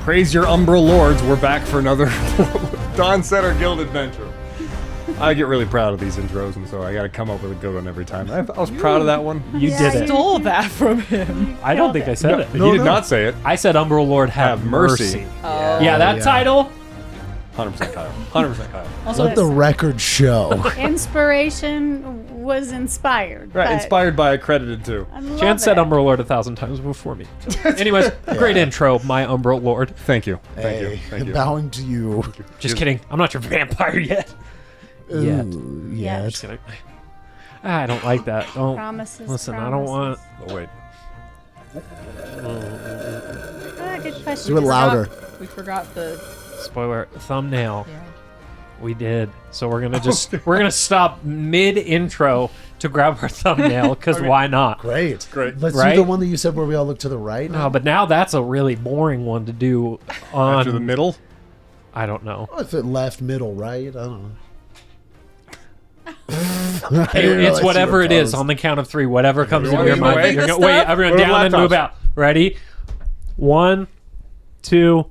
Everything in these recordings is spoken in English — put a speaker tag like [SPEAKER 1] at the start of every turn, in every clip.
[SPEAKER 1] Praise your Umbral Lords. We're back for another DawnSetter Guild adventure. I get really proud of these intros, and so I gotta come up with a good one every time. I was proud of that one.
[SPEAKER 2] You did it.
[SPEAKER 3] Stole that from him.
[SPEAKER 2] I don't think I said it.
[SPEAKER 1] He did not say it.
[SPEAKER 2] I said Umbral Lord have mercy. Yeah, that title.
[SPEAKER 1] 100% Kyle. 100% Kyle.
[SPEAKER 3] Also,
[SPEAKER 4] Let the record show.
[SPEAKER 5] Inspiration was inspired.
[SPEAKER 1] Right, inspired by accredited too.
[SPEAKER 2] Jan said Umbral Lord 1,000 times before me. So. Anyways, great intro, my Umbral Lord.
[SPEAKER 1] Thank you. Thank you.
[SPEAKER 4] Hey,
[SPEAKER 1] Thank you.
[SPEAKER 4] bowing to you.
[SPEAKER 2] Just kidding. I'm not your vampire yet. Yet.
[SPEAKER 4] Ooh,
[SPEAKER 5] Yeah.
[SPEAKER 4] yet.
[SPEAKER 2] Just kidding. I don't like that. Don't
[SPEAKER 5] Promises.
[SPEAKER 2] listen. I don't want.
[SPEAKER 1] Oh wait.
[SPEAKER 5] Good question.
[SPEAKER 4] Do it louder.
[SPEAKER 3] we forgot the.
[SPEAKER 2] Spoiler thumbnail.
[SPEAKER 3] Yeah.
[SPEAKER 2] We did. So we're gonna just we're gonna stop mid intro to grab our thumbnail because why not?
[SPEAKER 4] Great.
[SPEAKER 1] Great.
[SPEAKER 4] Let's
[SPEAKER 2] Right?
[SPEAKER 4] do the one that you said where we all look to the right.
[SPEAKER 2] No, but now that's a really boring one to do on
[SPEAKER 1] After the middle.
[SPEAKER 2] I don't know.
[SPEAKER 4] If it left, middle, right? I don't know.
[SPEAKER 2] It's whatever it is on the count of 3. Whatever comes into your
[SPEAKER 1] Everyone
[SPEAKER 2] mind.
[SPEAKER 1] moving
[SPEAKER 2] You're
[SPEAKER 3] the
[SPEAKER 2] gonna, wait,
[SPEAKER 3] stuff?
[SPEAKER 2] everyone
[SPEAKER 1] Go to
[SPEAKER 2] down and
[SPEAKER 1] laptops.
[SPEAKER 2] move out. Ready? 1, 2,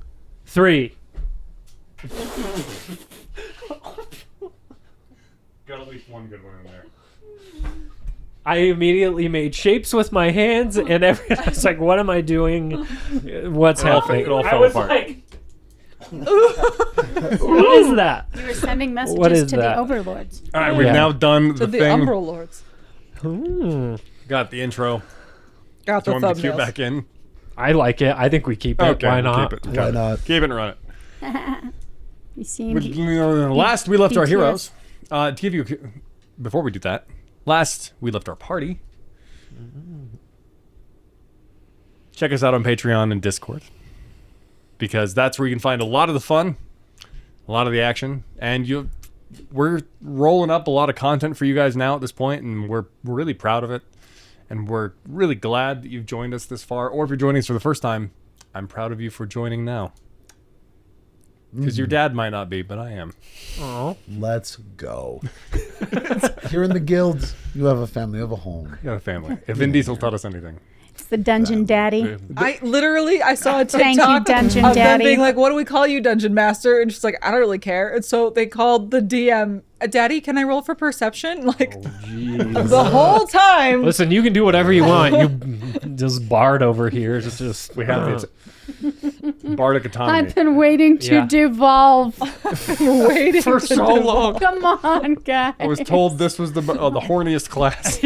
[SPEAKER 2] 3.
[SPEAKER 1] Got at least one good one in there.
[SPEAKER 2] I immediately made shapes with my hands, and I was like, "What am I doing? What's happening?"
[SPEAKER 1] It all
[SPEAKER 2] I
[SPEAKER 1] fell
[SPEAKER 2] was
[SPEAKER 1] apart.
[SPEAKER 2] like, "What is that?"
[SPEAKER 5] You were sending
[SPEAKER 2] What
[SPEAKER 5] messages
[SPEAKER 2] is
[SPEAKER 5] to
[SPEAKER 2] that?
[SPEAKER 5] the overlords.
[SPEAKER 1] All right, we've
[SPEAKER 2] Yeah.
[SPEAKER 1] now done
[SPEAKER 3] To
[SPEAKER 1] the
[SPEAKER 3] the
[SPEAKER 1] thing.
[SPEAKER 3] Umbral Lords.
[SPEAKER 1] Got the intro.
[SPEAKER 3] Got
[SPEAKER 1] Do
[SPEAKER 3] the
[SPEAKER 1] you want me to cue
[SPEAKER 3] thumbnails.
[SPEAKER 1] back in?
[SPEAKER 2] I like it. I think we keep it.
[SPEAKER 1] Okay,
[SPEAKER 2] Why
[SPEAKER 1] we'll
[SPEAKER 2] not?
[SPEAKER 1] Keep it.
[SPEAKER 4] Why not?
[SPEAKER 1] Keep it and run it.
[SPEAKER 5] You seem.
[SPEAKER 1] Last we left our
[SPEAKER 5] BTS.
[SPEAKER 1] heroes. To give you, before we do that, last we left our party. Check us out on Patreon and Discord, because that's where you can find a lot of the fun, a lot of the action, and we're rolling up a lot of content for you guys now at this point, and we're really proud of it, and we're really glad that you've joined us this far. Or if you're joining us for the first time, I'm proud of you for joining now. Because your dad might not be, but I am.
[SPEAKER 2] Oh,
[SPEAKER 4] Let's go. Here in the guild, you have a family, you have a home.
[SPEAKER 1] You got a family. If Vin Diesel taught us anything.
[SPEAKER 5] It's the Dungeon Daddy.
[SPEAKER 3] I saw a TikTok
[SPEAKER 5] Thank you, Dungeon
[SPEAKER 3] of them
[SPEAKER 5] Daddy.
[SPEAKER 3] being like, "What do we call you, Dungeon Master?" And she's like, "I don't really care." And so they called the DM, "Daddy, can I roll for perception?" Like the whole time.
[SPEAKER 2] listen, you can do whatever you want. You just Bard over here. Just
[SPEAKER 1] We have the bardic autonomy.
[SPEAKER 5] I've been waiting to
[SPEAKER 2] Yeah.
[SPEAKER 5] devolve.
[SPEAKER 3] waiting
[SPEAKER 2] for
[SPEAKER 3] to
[SPEAKER 2] so long.
[SPEAKER 5] Come on, guys.
[SPEAKER 1] I was told this was the horniest class.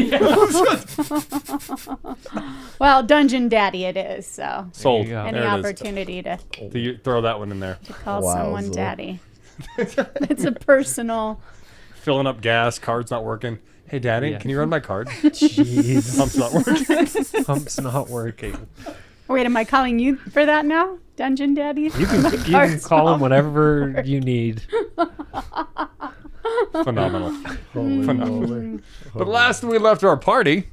[SPEAKER 5] Well, Dungeon Daddy it is, so.
[SPEAKER 1] Sold.
[SPEAKER 2] you go.
[SPEAKER 5] Any
[SPEAKER 1] There it is.
[SPEAKER 5] opportunity to
[SPEAKER 1] You throw that one in there.
[SPEAKER 5] call someone
[SPEAKER 4] Wowza.
[SPEAKER 5] Daddy. It's a personal.
[SPEAKER 1] Filling up gas, card's not working. Hey, Daddy,
[SPEAKER 2] Yeah.
[SPEAKER 1] can you run my card?
[SPEAKER 2] Jeez,
[SPEAKER 1] Pump's not working.
[SPEAKER 2] pump's not working.
[SPEAKER 5] Wait, am I calling you for that now? Dungeon Daddy?
[SPEAKER 2] You can call him whatever you need.
[SPEAKER 1] Phenomenal.
[SPEAKER 4] Holy
[SPEAKER 1] Phenomenal.
[SPEAKER 4] moly.
[SPEAKER 1] But last we left our party,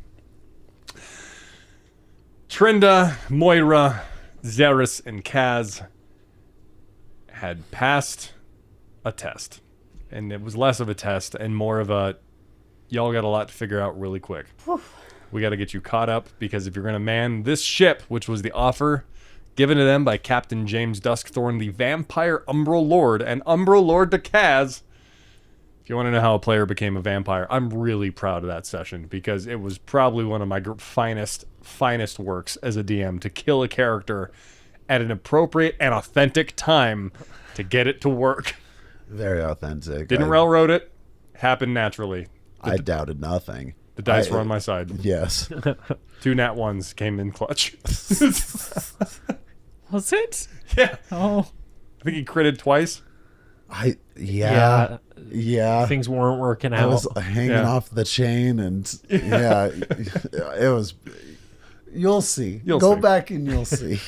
[SPEAKER 1] Trinda, Moira, Xeris, and Kaz had passed a test. And it was less of a test and more of a, y'all got a lot to figure out really quick. We got to get you caught up, because if you're going to man this ship, which was the offer given to them by Captain James Duskthorn, the vampire Umbral Lord, and Umbral Lord to Kaz. If you want to know how a player became a vampire, I'm really proud of that session, because it was probably one of my finest works as a DM, to kill a character at an appropriate and authentic time to get it to work.
[SPEAKER 4] Very authentic.
[SPEAKER 1] Didn't railroad it. Happened naturally.
[SPEAKER 4] I doubted nothing.
[SPEAKER 1] The dice were on my side.
[SPEAKER 4] Yes.
[SPEAKER 1] 2 nat 1s came in clutch.
[SPEAKER 3] Was it?
[SPEAKER 1] Yeah.
[SPEAKER 3] Oh,
[SPEAKER 1] I think he critted twice.
[SPEAKER 4] Yeah.
[SPEAKER 2] Things weren't working
[SPEAKER 4] I
[SPEAKER 2] out.
[SPEAKER 4] was hanging
[SPEAKER 1] Yeah.
[SPEAKER 4] off the chain, and it was. You'll see.
[SPEAKER 1] You'll
[SPEAKER 4] Go
[SPEAKER 1] see.
[SPEAKER 4] back and you'll see.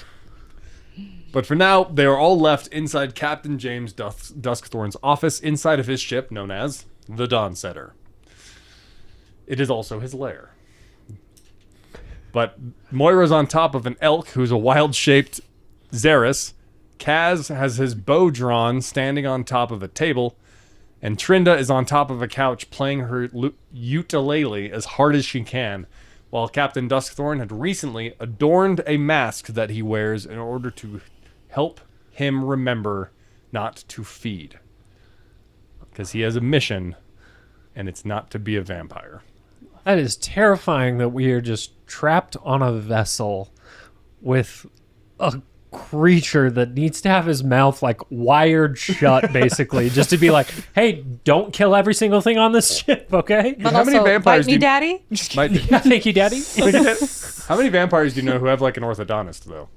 [SPEAKER 1] But for now, they are all left inside Captain James Duskthorn's office inside of his ship known as the DawnSetter. It is also his lair. But Moira's on top of an elk who's a wild-shaped Xeris. Kaz has his bow drawn, standing on top of a table. And Trinda is on top of a couch playing her ukulele as hard as she can, while Captain Duskthorn had recently adorned a mask that he wears in order to help him remember not to feed. Because he has a mission, and it's not to be a vampire.
[SPEAKER 2] That is terrifying that we are just trapped on a vessel with a creature that needs to have his mouth like wired shut, basically, just to be like, hey, don't kill every single thing on this ship, okay?
[SPEAKER 3] But
[SPEAKER 1] How many
[SPEAKER 3] also,
[SPEAKER 1] vampires
[SPEAKER 3] bite me,
[SPEAKER 1] do-
[SPEAKER 3] daddy. Just kidding.
[SPEAKER 1] Might-
[SPEAKER 2] Yeah, thank you, Daddy.
[SPEAKER 1] How many vampires do you know who have like an orthodontist, though?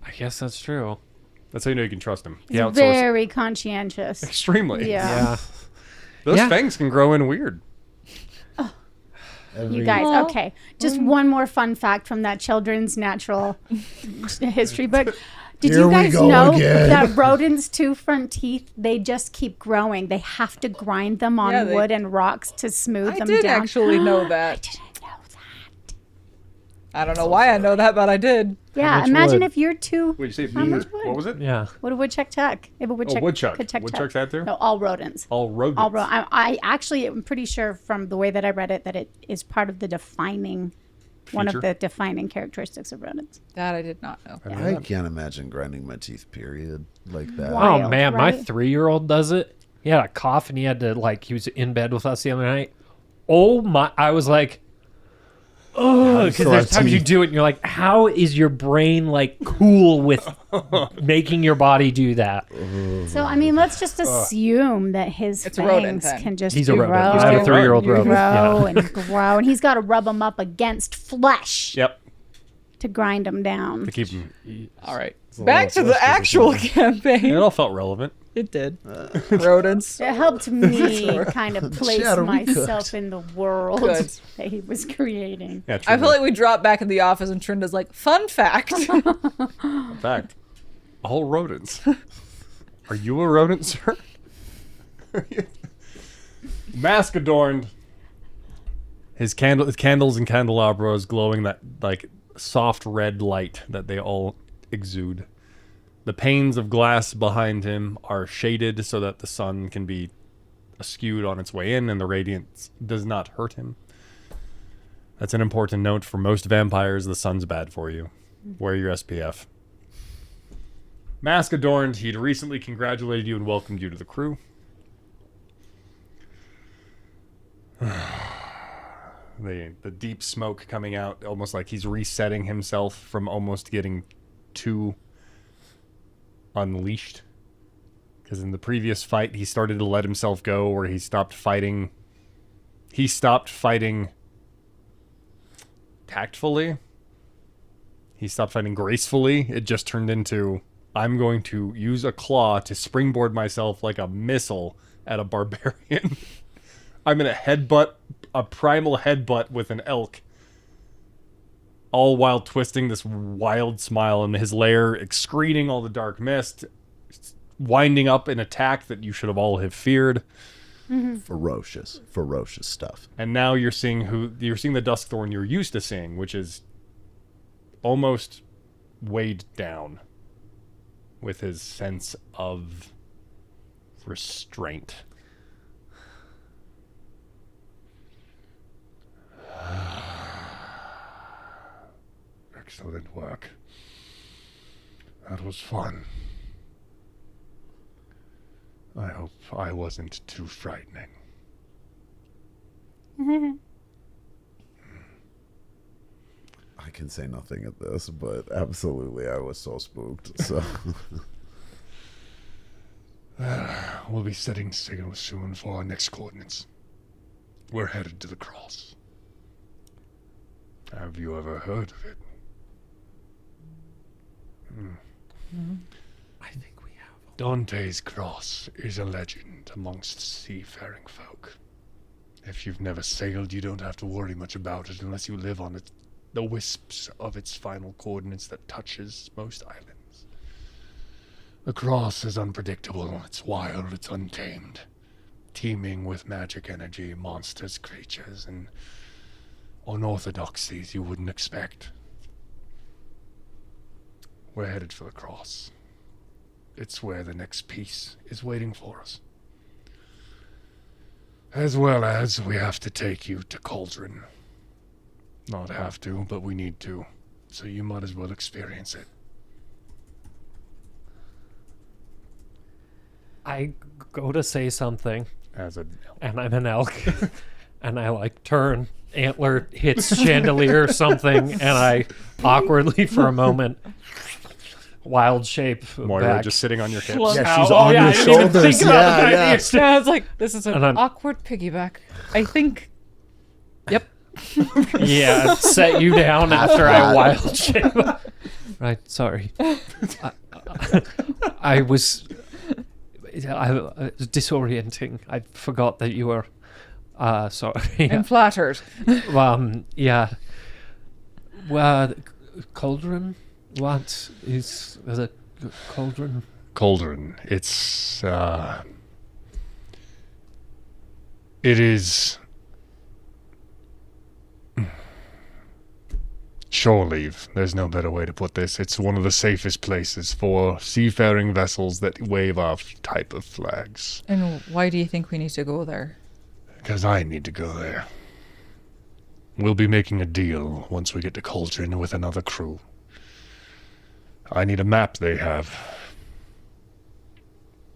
[SPEAKER 2] I guess that's true.
[SPEAKER 1] That's how you know you can trust him. He
[SPEAKER 5] He's
[SPEAKER 1] outsources
[SPEAKER 5] very conscientious.
[SPEAKER 1] extremely.
[SPEAKER 5] Yeah.
[SPEAKER 2] Yeah.
[SPEAKER 1] Those
[SPEAKER 2] Yeah.
[SPEAKER 1] fangs can grow in weird.
[SPEAKER 5] You guys,
[SPEAKER 3] Aw.
[SPEAKER 5] okay. Just one more fun fact from that children's natural history book. Did
[SPEAKER 4] Here
[SPEAKER 5] you
[SPEAKER 4] we
[SPEAKER 5] guys
[SPEAKER 4] go
[SPEAKER 5] know
[SPEAKER 4] again.
[SPEAKER 5] that rodents' two front teeth, they just keep growing. They have to grind them on
[SPEAKER 3] Yeah, they-
[SPEAKER 5] wood and rocks to smooth
[SPEAKER 3] I
[SPEAKER 5] them
[SPEAKER 3] did
[SPEAKER 5] down.
[SPEAKER 3] actually know
[SPEAKER 5] I
[SPEAKER 3] that.
[SPEAKER 5] didn't know that.
[SPEAKER 3] I don't know why I know that, but I did.
[SPEAKER 5] Yeah,
[SPEAKER 2] much
[SPEAKER 5] imagine
[SPEAKER 2] wood?
[SPEAKER 5] if you're two.
[SPEAKER 1] Wait, you say
[SPEAKER 5] How much
[SPEAKER 1] what
[SPEAKER 5] wood?
[SPEAKER 1] was it?
[SPEAKER 2] Yeah.
[SPEAKER 5] What a woodchuck tuck. If a woodchuck
[SPEAKER 1] woodchuck.
[SPEAKER 5] could chuck
[SPEAKER 1] Woodchucks out there?
[SPEAKER 5] No, all rodents.
[SPEAKER 1] All rodents.
[SPEAKER 5] All I actually am pretty sure from the way that I read it that it is part of the defining, one of
[SPEAKER 1] Feature?
[SPEAKER 5] the defining characteristics of rodents.
[SPEAKER 3] That I did not know.
[SPEAKER 4] I can't imagine grinding my teeth, period, like that.
[SPEAKER 5] Wow.
[SPEAKER 2] Oh
[SPEAKER 5] Wild,
[SPEAKER 2] man, my
[SPEAKER 5] right?
[SPEAKER 2] 3-year-old does it. He had a cough and he had to he was in bed with us the other night. Oh my! I was like, oh, because
[SPEAKER 4] still
[SPEAKER 2] there's
[SPEAKER 4] have
[SPEAKER 2] times you
[SPEAKER 4] teeth.
[SPEAKER 2] do it and you're like, how is your brain cool with making your body do that?
[SPEAKER 5] So I mean, let's just assume that his
[SPEAKER 3] It's a rodent,
[SPEAKER 5] fangs
[SPEAKER 3] then.
[SPEAKER 5] can just
[SPEAKER 2] He's a
[SPEAKER 5] grow,
[SPEAKER 2] rodent. I have a 3-year-old rodent.
[SPEAKER 5] grow
[SPEAKER 2] Yeah.
[SPEAKER 5] and grow, and he's got to rub them up against flesh
[SPEAKER 1] Yep.
[SPEAKER 5] to grind them down.
[SPEAKER 1] To keep them.
[SPEAKER 3] All right. Back to the actual campaign.
[SPEAKER 1] It all felt relevant.
[SPEAKER 3] It did. Rodents.
[SPEAKER 5] It helped me kind of place
[SPEAKER 4] Shadow we
[SPEAKER 5] myself in the world
[SPEAKER 3] Good.
[SPEAKER 5] that he was creating.
[SPEAKER 1] Yeah,
[SPEAKER 3] I feel like we dropped back in the office and Trinda's like, fun fact.
[SPEAKER 1] in fact, all rodents. Are you a rodent, sir? Mask adorned. His candles and candelabras glowing that like soft red light that they all exude. The panes of glass behind him are shaded so that the sun can be askewed on its way in and the radiance does not hurt him. That's an important note for most vampires. The sun's bad for you. Wear your SPF. Mask adorned, he'd recently congratulated you and welcomed you to the crew. The deep smoke coming out, almost like he's resetting himself from almost getting too unleashed. Because in the previous fight, he started to let himself go, where he stopped fighting. He stopped fighting tactfully. He stopped fighting gracefully. It just turned into, I'm going to use a claw to springboard myself like a missile at a barbarian. I'm going to headbutt, a primal headbutt with an elk. All while twisting this wild smile and his lair excreting all the dark mist, winding up an attack that you should have all have feared.
[SPEAKER 4] Ferocious stuff.
[SPEAKER 1] And now you're seeing the Duskthorn you're used to seeing, which is almost weighed down with his sense of restraint. Excellent work. That was fun. I hope I wasn't too frightening.
[SPEAKER 4] I can say nothing at this, but absolutely, I was so spooked. So
[SPEAKER 1] We'll be setting sail soon for our next coordinates. We're headed to the Cross. Have you ever heard of it?
[SPEAKER 2] I think we have.
[SPEAKER 1] Dante's Cross is a legend amongst seafaring folk. If you've never sailed, you don't have to worry much about it unless you live on the wisps of its final coordinates that touches most islands. The Cross is unpredictable, it's wild, it's untamed, teeming with magic energy, monsters, creatures, and unorthodoxies you wouldn't expect. We're headed for the Cross. It's where the next peace is waiting for us. As well as we have to take you to Cauldron. Not have to, but we need to. So you might as well experience it.
[SPEAKER 2] I go to say something,
[SPEAKER 1] As a
[SPEAKER 2] and I'm an elk, and I like turn, antler hits chandelier or something, and I awkwardly for a moment wild shape
[SPEAKER 1] Moira
[SPEAKER 2] back.
[SPEAKER 1] just sitting on your hips.
[SPEAKER 3] Slump.
[SPEAKER 4] Yeah, she's
[SPEAKER 2] Oh,
[SPEAKER 4] on
[SPEAKER 2] yeah,
[SPEAKER 4] your
[SPEAKER 2] I didn't even
[SPEAKER 4] shoulders.
[SPEAKER 2] think about
[SPEAKER 4] Yeah,
[SPEAKER 2] that.
[SPEAKER 4] yeah.
[SPEAKER 3] Yeah, it's like, this is an
[SPEAKER 2] And I'm-
[SPEAKER 3] awkward piggyback. I think. Yep.
[SPEAKER 2] Yeah, set you down after I wild shape. Right, sorry. I was disorienting. I forgot that you were. Sorry.
[SPEAKER 3] I'm flattered.
[SPEAKER 2] Yeah. Well, cauldron. What is a cauldron?
[SPEAKER 1] Cauldron. It is shore leave. There's no better way to put this. It's one of the safest places for seafaring vessels that wave off type of flags.
[SPEAKER 3] And why do you think we need to go there?
[SPEAKER 1] Because I need to go there. We'll be making a deal once we get to Cauldron with another crew. I need a map they have.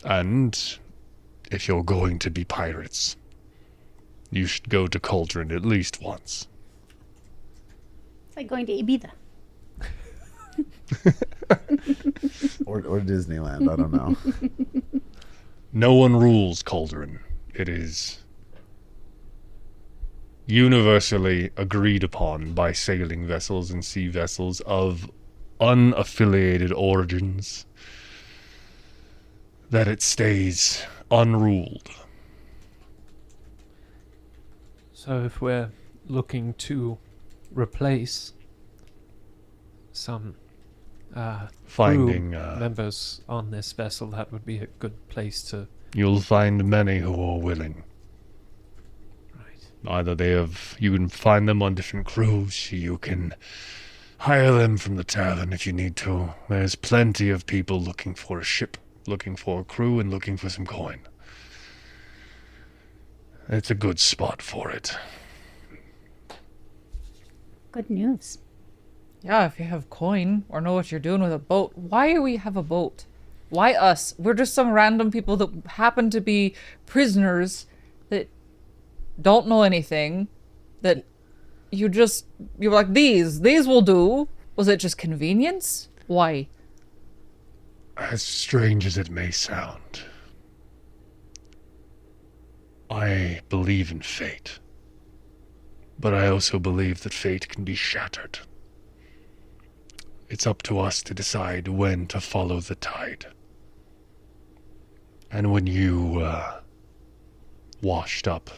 [SPEAKER 1] And if you're going to be pirates, you should go to Cauldron at least once.
[SPEAKER 5] It's like going to Ibiza.
[SPEAKER 4] Or Disneyland. I don't know.
[SPEAKER 1] No one rules Cauldron. It is universally agreed upon by sailing vessels and sea vessels of unaffiliated origins that it stays unruled.
[SPEAKER 2] So if we're looking to replace some
[SPEAKER 1] Finding,
[SPEAKER 2] crew members on this vessel, that would be a good place to.
[SPEAKER 1] you'll find many who are willing.
[SPEAKER 2] Right.
[SPEAKER 1] Either you can find them on different crews, you can hire them from the tavern if you need to. There's plenty of people looking for a ship, looking for a crew, and looking for some coin. It's a good spot for it.
[SPEAKER 5] Good news.
[SPEAKER 3] Yeah, if you have coin or know what you're doing with a boat, why do we have a boat? Why us? We're just some random people that happen to be prisoners that don't know anything, that you were like, these will do. Was it just convenience? Why?
[SPEAKER 1] As strange as it may sound, I believe in fate. But I also believe that fate can be shattered. It's up to us to decide when to follow the tide. And when you washed up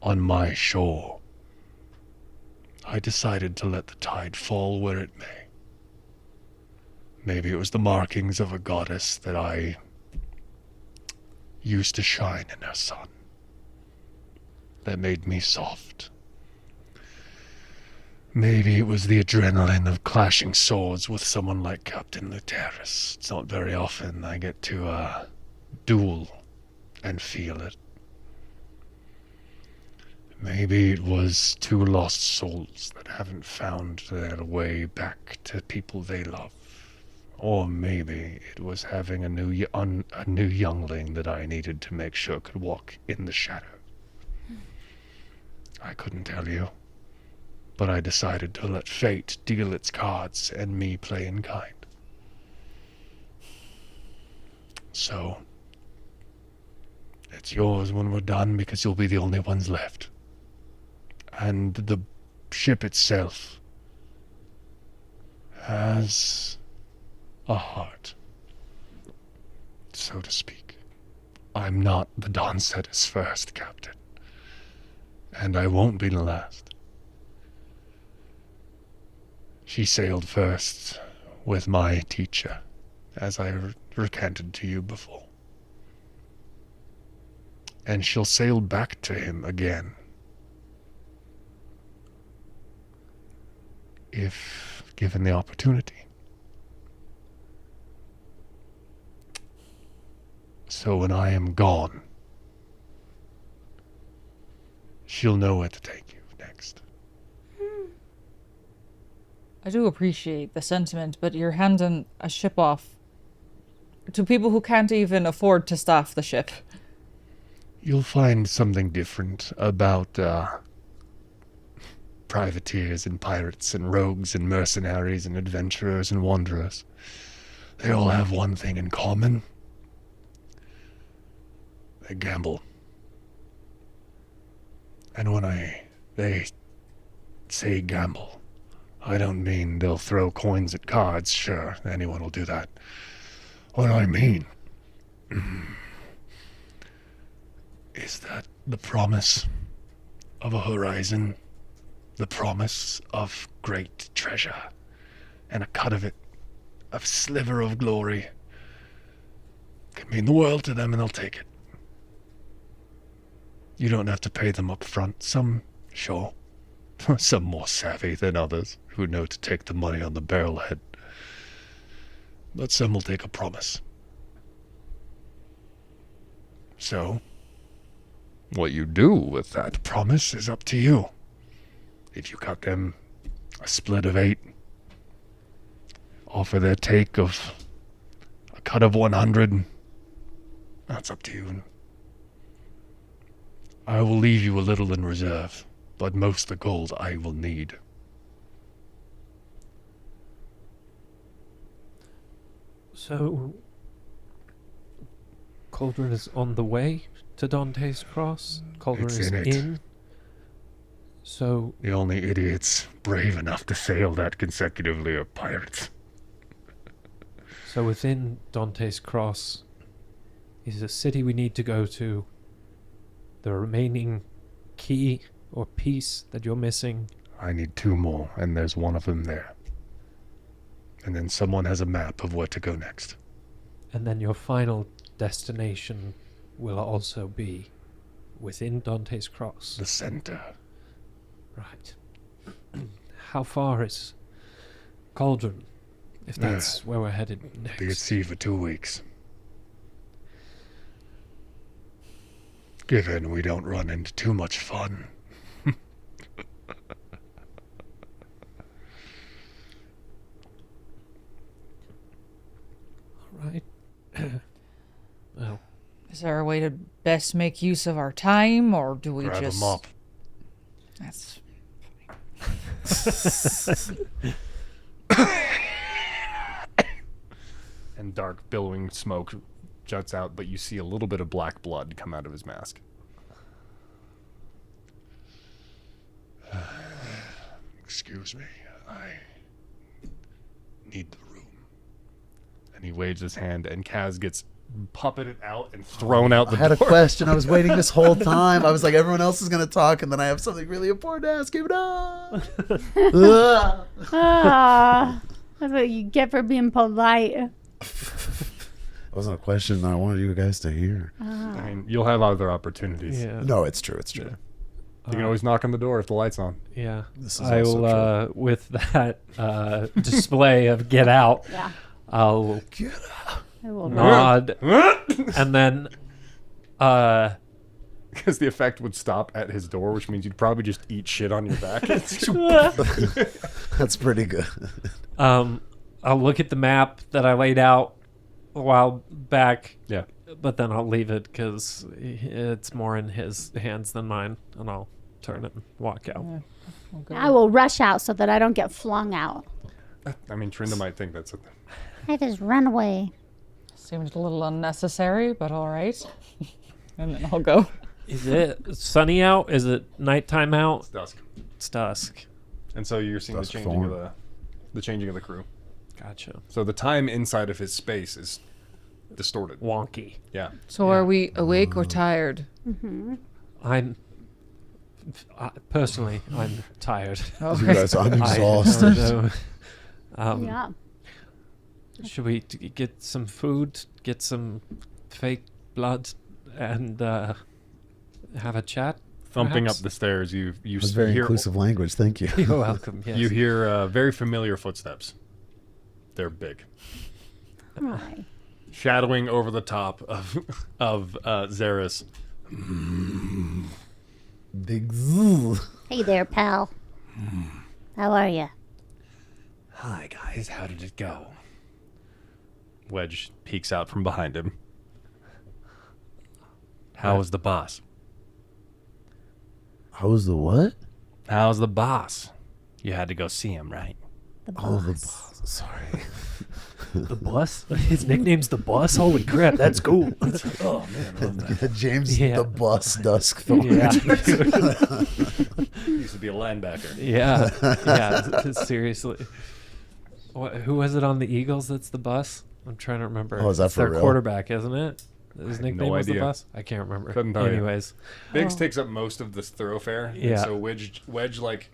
[SPEAKER 1] on my shore, I decided to let the tide fall where it may. Maybe it was the markings of a goddess that I used to shine in her sun that made me soft. Maybe it was the adrenaline of clashing swords with someone like Captain Luteris. It's not very often I get to duel and feel it. Maybe it was two lost souls that haven't found their way back to people they love. Or maybe it was having a new youngling that I needed to make sure could walk in the shadow. I couldn't tell you. But I decided to let fate deal its cards and me play in kind. So, it's yours when we're done because you'll be the only ones left. And the ship itself has a heart, so to speak. I'm not the DawnSetter's first captain, and I won't be the last. She sailed first with my teacher, as I recanted to you before. And she'll sail back to him again, if given the opportunity. So when I am gone, she'll know where to take you next.
[SPEAKER 3] I do appreciate the sentiment, but you're handing a ship off to people who can't even afford to staff the ship.
[SPEAKER 1] You'll find something different about privateers and pirates and rogues and mercenaries and adventurers and wanderers. They all have one thing in common. They gamble. And when they say gamble, I don't mean they'll throw coins at cards. Sure, anyone will do that. What I mean is that the promise of a horizon, the promise of great treasure, and a cut of it, a sliver of glory, can mean the world to them, and they'll take it. You don't have to pay them up front. Some, sure. Some more savvy than others, who know to take the money on the barrelhead. But some will take a promise. So, what you do with that promise is up to you. If you cut them a split of 8, offer their take of a cut of 100, that's up to you. I will leave you a little in reserve, but most of the gold I will need.
[SPEAKER 2] So, Cauldron is on the way to Dante's Cross. Cauldron
[SPEAKER 1] It's
[SPEAKER 2] is
[SPEAKER 1] in it.
[SPEAKER 2] in. So,
[SPEAKER 1] The only idiots brave enough to sail that consecutively are pirates.
[SPEAKER 2] so within Dante's Cross is a city we need to go to. The remaining key or piece that you're missing.
[SPEAKER 1] I need 2 more, and there's one of them there. And then someone has a map of where to go next.
[SPEAKER 2] And then your final destination will also be within Dante's Cross.
[SPEAKER 1] The center.
[SPEAKER 2] Right. How far is Cauldron, if that's where we're headed
[SPEAKER 1] Be at
[SPEAKER 2] next?
[SPEAKER 1] sea for 2 weeks. Given we don't run into too much fun.
[SPEAKER 2] Right. Well,
[SPEAKER 3] Is there a way to best make use of our time, or do we
[SPEAKER 1] Grab
[SPEAKER 3] just...
[SPEAKER 1] them up.
[SPEAKER 3] That's...
[SPEAKER 1] And dark, billowing smoke juts out, but you see a little bit of black blood come out of his mask. Excuse me, I need the room. And he waves his hand, and Kaz gets puppeted out and thrown out the
[SPEAKER 4] I had a
[SPEAKER 1] door.
[SPEAKER 4] question. I was waiting this whole time. I was like, everyone else is going to talk, and then I have something really important to ask. Give it up. Ugh.
[SPEAKER 5] Ah, that's what you get for being polite.
[SPEAKER 4] That wasn't a question I wanted you guys to hear.
[SPEAKER 1] I mean, you'll have other opportunities.
[SPEAKER 2] yeah.
[SPEAKER 4] No, it's true. It's true.
[SPEAKER 1] Yeah. You can always knock on the door if the light's on.
[SPEAKER 2] Yeah.
[SPEAKER 4] This is
[SPEAKER 2] I
[SPEAKER 4] also
[SPEAKER 2] will, with that display of get out,
[SPEAKER 5] Yeah.
[SPEAKER 2] I'll
[SPEAKER 5] I will
[SPEAKER 2] nod and then
[SPEAKER 1] Because the effect would stop at his door, which means you'd probably just eat shit on your back.
[SPEAKER 4] That's pretty good.
[SPEAKER 2] I'll look at the map that I laid out a while back,
[SPEAKER 1] Yeah.
[SPEAKER 2] but then I'll leave it because it's more in his hands than mine, and I'll turn it and walk out.
[SPEAKER 5] I will rush out so that I don't get flung out.
[SPEAKER 1] I mean, Trinda might think that's a...
[SPEAKER 5] I just run away.
[SPEAKER 3] Seemed a little unnecessary, but all right. And then I'll go.
[SPEAKER 2] Is it sunny out? Is it nighttime out?
[SPEAKER 1] It's dusk.
[SPEAKER 2] It's dusk.
[SPEAKER 1] And so you're seeing the
[SPEAKER 4] Dusk
[SPEAKER 1] changing of
[SPEAKER 4] form.
[SPEAKER 1] the changing of the crew.
[SPEAKER 2] Gotcha.
[SPEAKER 1] So the time inside of his space is distorted.
[SPEAKER 2] Wonky.
[SPEAKER 1] Yeah.
[SPEAKER 3] So are we awake or tired?
[SPEAKER 2] I'm personally, I'm tired.
[SPEAKER 4] You guys, I'm
[SPEAKER 2] I
[SPEAKER 4] exhausted.
[SPEAKER 2] don't know.
[SPEAKER 5] Yeah.
[SPEAKER 2] Should we get some food, get some fake blood, and have a chat?
[SPEAKER 1] Thumping
[SPEAKER 2] perhaps?
[SPEAKER 1] up the stairs, you
[SPEAKER 4] It was very
[SPEAKER 1] hear
[SPEAKER 4] inclusive language. Thank you.
[SPEAKER 2] You're welcome. Yes.
[SPEAKER 1] you hear very familiar footsteps. They're big,
[SPEAKER 5] Right.
[SPEAKER 1] shadowing over the top of Xeris.
[SPEAKER 4] Big Z.
[SPEAKER 5] Hey there, pal. How are you?
[SPEAKER 1] Hi guys, how did it go? Wedge peeks out from behind him. How was the boss?
[SPEAKER 4] How was the what?
[SPEAKER 1] How's the boss? You had to go see him, right?
[SPEAKER 5] The
[SPEAKER 4] Oh, the
[SPEAKER 5] boss.
[SPEAKER 4] boss. Sorry.
[SPEAKER 2] The Bus? His nickname's the Bus? Holy crap, that's cool.
[SPEAKER 1] Oh man, I love that.
[SPEAKER 4] James
[SPEAKER 2] Yeah.
[SPEAKER 4] the Bus Duskthorn.
[SPEAKER 2] Yeah.
[SPEAKER 1] He used to be a linebacker.
[SPEAKER 2] Yeah. Yeah. Seriously. Who was it on the Eagles that's the Bus? I'm trying to remember.
[SPEAKER 4] Oh, is that
[SPEAKER 2] It's
[SPEAKER 4] for
[SPEAKER 2] their
[SPEAKER 4] real?
[SPEAKER 2] quarterback, isn't it? His
[SPEAKER 1] have
[SPEAKER 2] nickname
[SPEAKER 1] no
[SPEAKER 2] was the
[SPEAKER 1] idea.
[SPEAKER 2] Bus? I can't remember.
[SPEAKER 1] Couldn't tell you.
[SPEAKER 2] Anyways.
[SPEAKER 1] Biggs
[SPEAKER 3] Oh.
[SPEAKER 1] takes up most of this thoroughfare. and
[SPEAKER 2] Yeah.
[SPEAKER 1] so Wedge like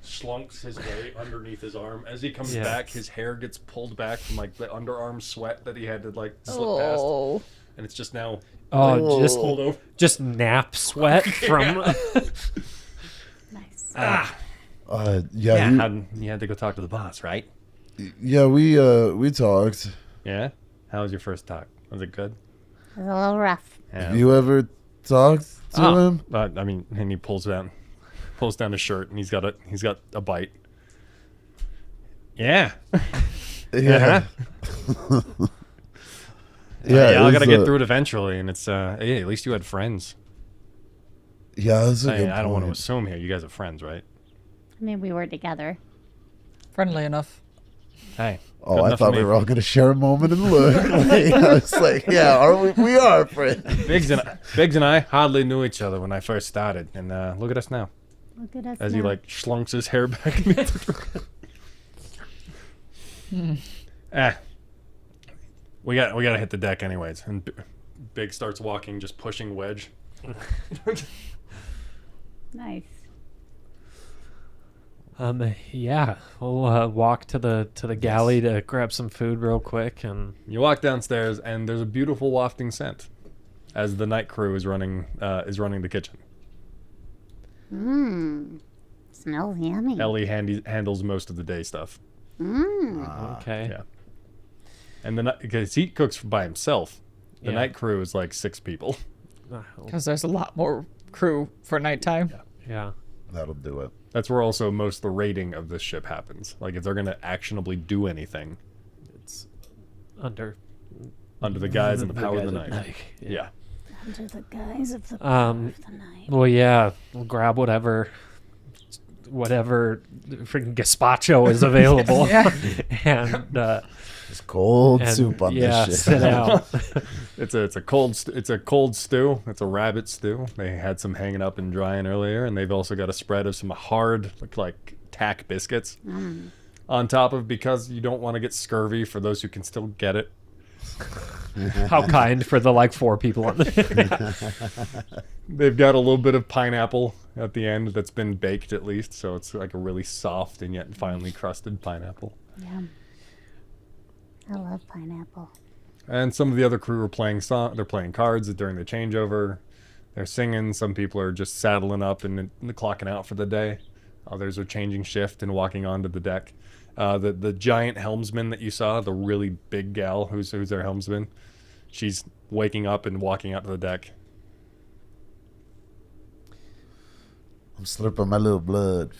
[SPEAKER 1] slunks his way underneath his arm. As he comes
[SPEAKER 2] Yeah.
[SPEAKER 1] back, his hair gets pulled back from like the underarm sweat that he had to like slip past,
[SPEAKER 3] Oh.
[SPEAKER 1] and it's just now
[SPEAKER 2] Oh, just
[SPEAKER 1] pulled over.
[SPEAKER 2] just nap sweat from.
[SPEAKER 5] Nice.
[SPEAKER 4] Yeah,
[SPEAKER 1] You had to go talk to the boss, right?
[SPEAKER 4] we talked.
[SPEAKER 1] Yeah. How was your first talk? Was it good?
[SPEAKER 5] It was a little rough.
[SPEAKER 1] Yeah.
[SPEAKER 4] Have you ever talked to him?
[SPEAKER 1] I mean, and he pulls down his shirt, and he's got a bite. Yeah.
[SPEAKER 4] Yeah.
[SPEAKER 1] Yeah, I
[SPEAKER 4] it
[SPEAKER 1] gotta
[SPEAKER 4] was,
[SPEAKER 1] get through it eventually, and it's hey, at least you had friends.
[SPEAKER 4] Yeah, that's a
[SPEAKER 1] I
[SPEAKER 4] good
[SPEAKER 1] don't want to
[SPEAKER 4] point.
[SPEAKER 1] assume here. You guys are friends, right?
[SPEAKER 5] I mean, we were together.
[SPEAKER 3] Friendly enough.
[SPEAKER 1] Hey.
[SPEAKER 4] Oh,
[SPEAKER 1] good
[SPEAKER 4] I
[SPEAKER 1] enough
[SPEAKER 4] thought
[SPEAKER 1] for
[SPEAKER 4] we
[SPEAKER 1] me.
[SPEAKER 4] were all gonna share a moment and look. Like, I was like, yeah, are we are friends.
[SPEAKER 1] Biggs and I hardly knew each other when I first started, and look at us now.
[SPEAKER 5] Look at us
[SPEAKER 1] As
[SPEAKER 5] now.
[SPEAKER 1] he like slunks his hair back into the we gotta hit the deck anyways. And Big starts walking, just pushing Wedge.
[SPEAKER 5] Nice.
[SPEAKER 2] Yeah, we'll walk to the galley to grab some food real quick, and
[SPEAKER 1] You walk downstairs, and there's a beautiful wafting scent as the night crew is running the kitchen.
[SPEAKER 5] Mmm. Smells yummy.
[SPEAKER 1] Ellie handles most of the day stuff.
[SPEAKER 5] Mmm.
[SPEAKER 2] okay.
[SPEAKER 1] Yeah. And because he cooks by himself, the
[SPEAKER 2] Yeah.
[SPEAKER 1] night crew is like 6 people.
[SPEAKER 3] Because there's a lot more crew for nighttime.
[SPEAKER 2] Yeah.
[SPEAKER 4] That'll do it.
[SPEAKER 1] That's where also most of the raiding of this ship happens. Like if they're gonna actionably do anything
[SPEAKER 2] It's under
[SPEAKER 1] under the guise and the power of the night.
[SPEAKER 2] Yeah.
[SPEAKER 1] Yeah.
[SPEAKER 5] Under the guise of the
[SPEAKER 2] Um,
[SPEAKER 5] of the night.
[SPEAKER 2] Well, yeah, we'll grab whatever freaking gazpacho is available.
[SPEAKER 3] Yeah.
[SPEAKER 2] And
[SPEAKER 4] It's cold
[SPEAKER 2] and,
[SPEAKER 4] soup on
[SPEAKER 2] yeah,
[SPEAKER 4] this
[SPEAKER 2] sit
[SPEAKER 4] shit.
[SPEAKER 2] out.
[SPEAKER 1] It's a cold stew. It's a rabbit stew. They had some hanging up and drying earlier, and they've also got a spread of some hard like tack biscuits on top of, because you don't want to get scurvy for those who can still get it.
[SPEAKER 2] How kind for the 4 people on the.
[SPEAKER 1] They've got a little bit of pineapple at the end that's been baked at least, so it's like a really soft and yet finely crusted pineapple.
[SPEAKER 5] Yeah. I love pineapple.
[SPEAKER 1] And some of the other crew are playing they're playing cards during the changeover. They're singing. Some people are just saddling up and clocking out for the day. Others are changing shift and walking onto the deck. The giant helmsman that you saw, the really big gal who's their helmsman, she's waking up and walking out to the deck.
[SPEAKER 4] I'm slurping my little blood.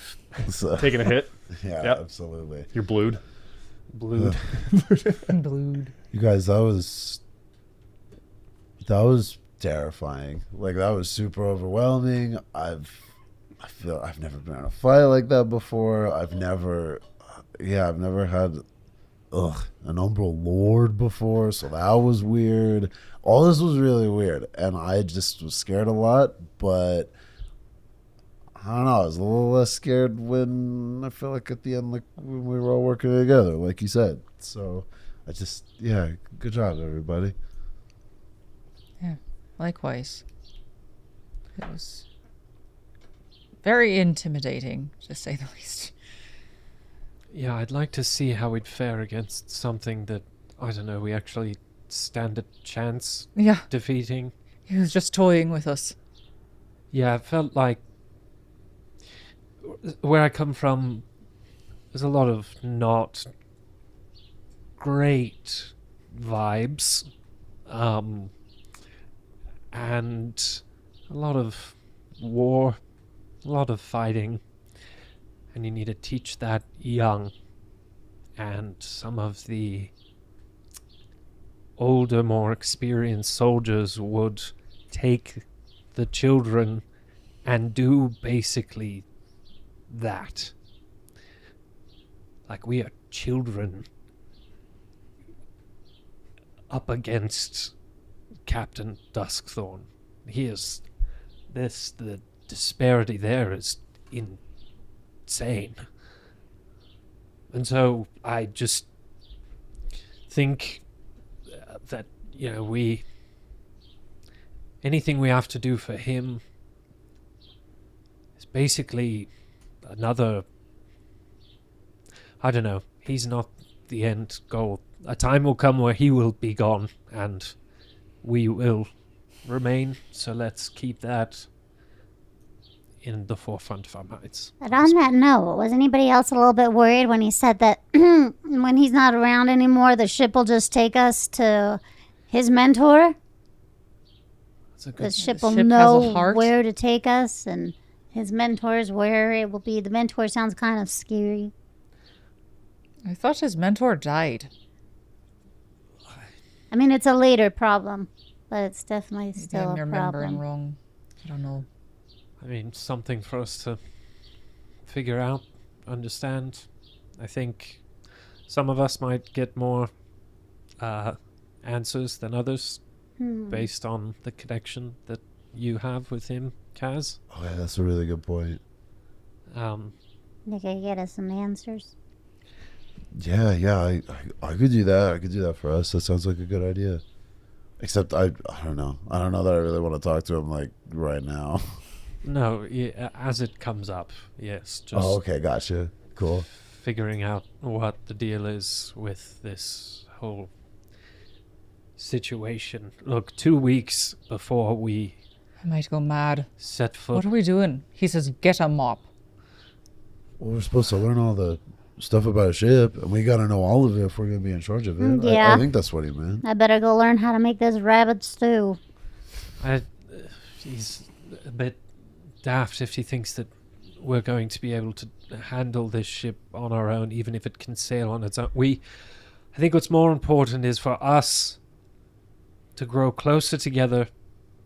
[SPEAKER 4] So,
[SPEAKER 1] Taking a hit.
[SPEAKER 4] yeah,
[SPEAKER 1] Yep.
[SPEAKER 4] absolutely.
[SPEAKER 1] You're blued.
[SPEAKER 2] Blued.
[SPEAKER 3] Blued.
[SPEAKER 4] You guys, that was terrifying. Like, that was super overwhelming. I feel I've never been in a fight like that before. I've never had an Umbral Lord before, so that was weird. All this was really weird, and I just was scared a lot, but I don't know, I was a little less scared when I feel like at the end, like when we were all working together, like you said. So good job, everybody.
[SPEAKER 3] Yeah, likewise. It was very intimidating, to say the least.
[SPEAKER 2] Yeah, I'd like to see how we'd fare against something that, I don't know, we actually stand a chance
[SPEAKER 3] Yeah,
[SPEAKER 2] defeating.
[SPEAKER 3] he was just toying with us.
[SPEAKER 2] Yeah, it felt like where I come from, there's a lot of not great vibes, and a lot of war, a lot of fighting, and you need to teach that young. And some of the older, more experienced soldiers would take the children and do basically that. Like, we are children up against Captain Duskthorn. The disparity there is insane. And so I just think that, anything we have to do for him is basically another, I don't know, he's not the end goal. A time will come where he will be gone and we will remain, so let's keep that in the forefront of our minds.
[SPEAKER 5] But on that note, was anybody else a little bit worried when he said that when he's not around anymore, the ship will just take us to his mentor?
[SPEAKER 2] That's a
[SPEAKER 5] The
[SPEAKER 2] good
[SPEAKER 5] ship
[SPEAKER 3] The
[SPEAKER 5] will
[SPEAKER 3] ship has a
[SPEAKER 5] know
[SPEAKER 3] heart?
[SPEAKER 5] where to take us, and his mentor's where it will be. The mentor sounds kind of scary.
[SPEAKER 3] I thought his mentor died.
[SPEAKER 5] I mean, it's a later problem, but it's definitely
[SPEAKER 3] Maybe
[SPEAKER 5] still
[SPEAKER 3] I'm
[SPEAKER 5] a
[SPEAKER 3] remembering
[SPEAKER 5] problem.
[SPEAKER 3] wrong. I don't know.
[SPEAKER 2] I mean, something for us to figure out, understand. I think some of us might get more answers than others based on the connection that you have with him, Kaz.
[SPEAKER 4] Oh yeah, that's a really good point.
[SPEAKER 5] You can get us some answers.
[SPEAKER 4] Yeah, I could do that. I could do that for us. That sounds like a good idea. Except I don't know. I don't know that I really want to talk to him like right now.
[SPEAKER 2] No, as it comes up, yes. Just
[SPEAKER 4] Oh, okay, gotcha. Cool.
[SPEAKER 2] figuring out what the deal is with this whole situation. Look, 2 weeks before we
[SPEAKER 3] I might go mad.
[SPEAKER 2] set foot.
[SPEAKER 3] What are we doing? He says, get a mop.
[SPEAKER 4] Well, we're supposed to learn all the stuff about a ship, and we got to know all of it if we're going to be in charge of it.
[SPEAKER 5] Yeah.
[SPEAKER 4] I think that's what he meant.
[SPEAKER 5] I better go learn how to make this rabbit stew.
[SPEAKER 2] He's a bit daft if he thinks that we're going to be able to handle this ship on our own, even if it can sail on its own. I think what's more important is for us to grow closer together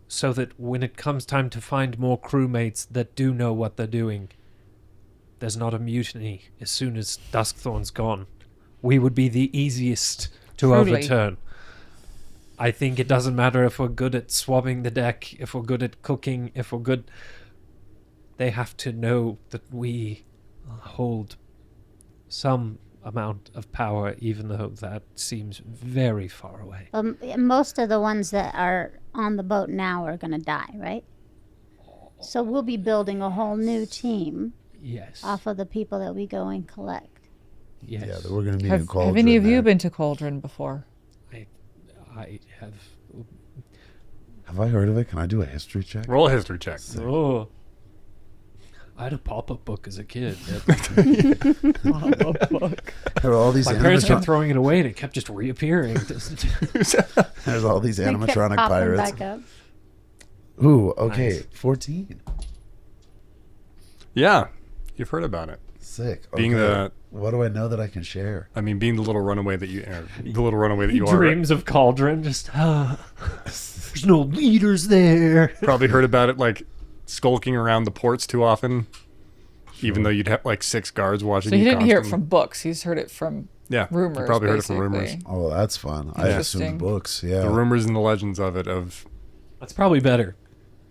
[SPEAKER 2] so that when it comes time to find more crewmates that do know what they're doing, there's not a mutiny as soon as Duskthorn's gone. We would be the easiest to
[SPEAKER 3] Truly.
[SPEAKER 2] overturn. I think it doesn't matter if we're good at swabbing the deck, if we're good at cooking, if we're good. They have to know that we hold some amount of power, even though that seems very far away.
[SPEAKER 5] Most of the ones that are on the boat now are going to die, right? So we'll be building a whole new team
[SPEAKER 2] Yes.
[SPEAKER 5] off of the people that we go and collect.
[SPEAKER 2] Yes.
[SPEAKER 4] Yeah, that we're going to meet in
[SPEAKER 3] Have
[SPEAKER 4] Cauldron.
[SPEAKER 3] any of you
[SPEAKER 4] there.
[SPEAKER 3] been to Cauldron before?
[SPEAKER 2] I have.
[SPEAKER 4] Have I heard of it? Can I do a history check?
[SPEAKER 1] Roll a history check.
[SPEAKER 2] Oh. I had a pop-up book as a kid.
[SPEAKER 4] There are all these
[SPEAKER 2] My parents kept
[SPEAKER 4] animatron-
[SPEAKER 2] throwing it away and it kept just reappearing.
[SPEAKER 4] There's all these
[SPEAKER 5] They kept
[SPEAKER 4] animatronic
[SPEAKER 5] popping
[SPEAKER 4] pirates.
[SPEAKER 5] back up.
[SPEAKER 4] Ooh, okay,
[SPEAKER 2] Nice.
[SPEAKER 4] 14.
[SPEAKER 1] Yeah, you've heard about it.
[SPEAKER 4] Sick.
[SPEAKER 1] Being
[SPEAKER 4] okay. What do I know that I can share?
[SPEAKER 1] I mean, being the little runaway that you are.
[SPEAKER 2] Dreams of Cauldron, just there's no leaders there.
[SPEAKER 1] Probably heard about it like skulking around the ports too often, even though you'd have like 6 guards watching.
[SPEAKER 3] So he
[SPEAKER 1] you
[SPEAKER 3] didn't hear it
[SPEAKER 1] constantly.
[SPEAKER 3] from books. He's heard it from
[SPEAKER 1] Yeah, you
[SPEAKER 3] rumors.
[SPEAKER 1] probably heard it from rumors.
[SPEAKER 3] basically.
[SPEAKER 4] Oh, that's fun. I
[SPEAKER 3] Interesting.
[SPEAKER 4] assumed books. Yeah.
[SPEAKER 1] The rumors and the legends of it.
[SPEAKER 2] That's probably better,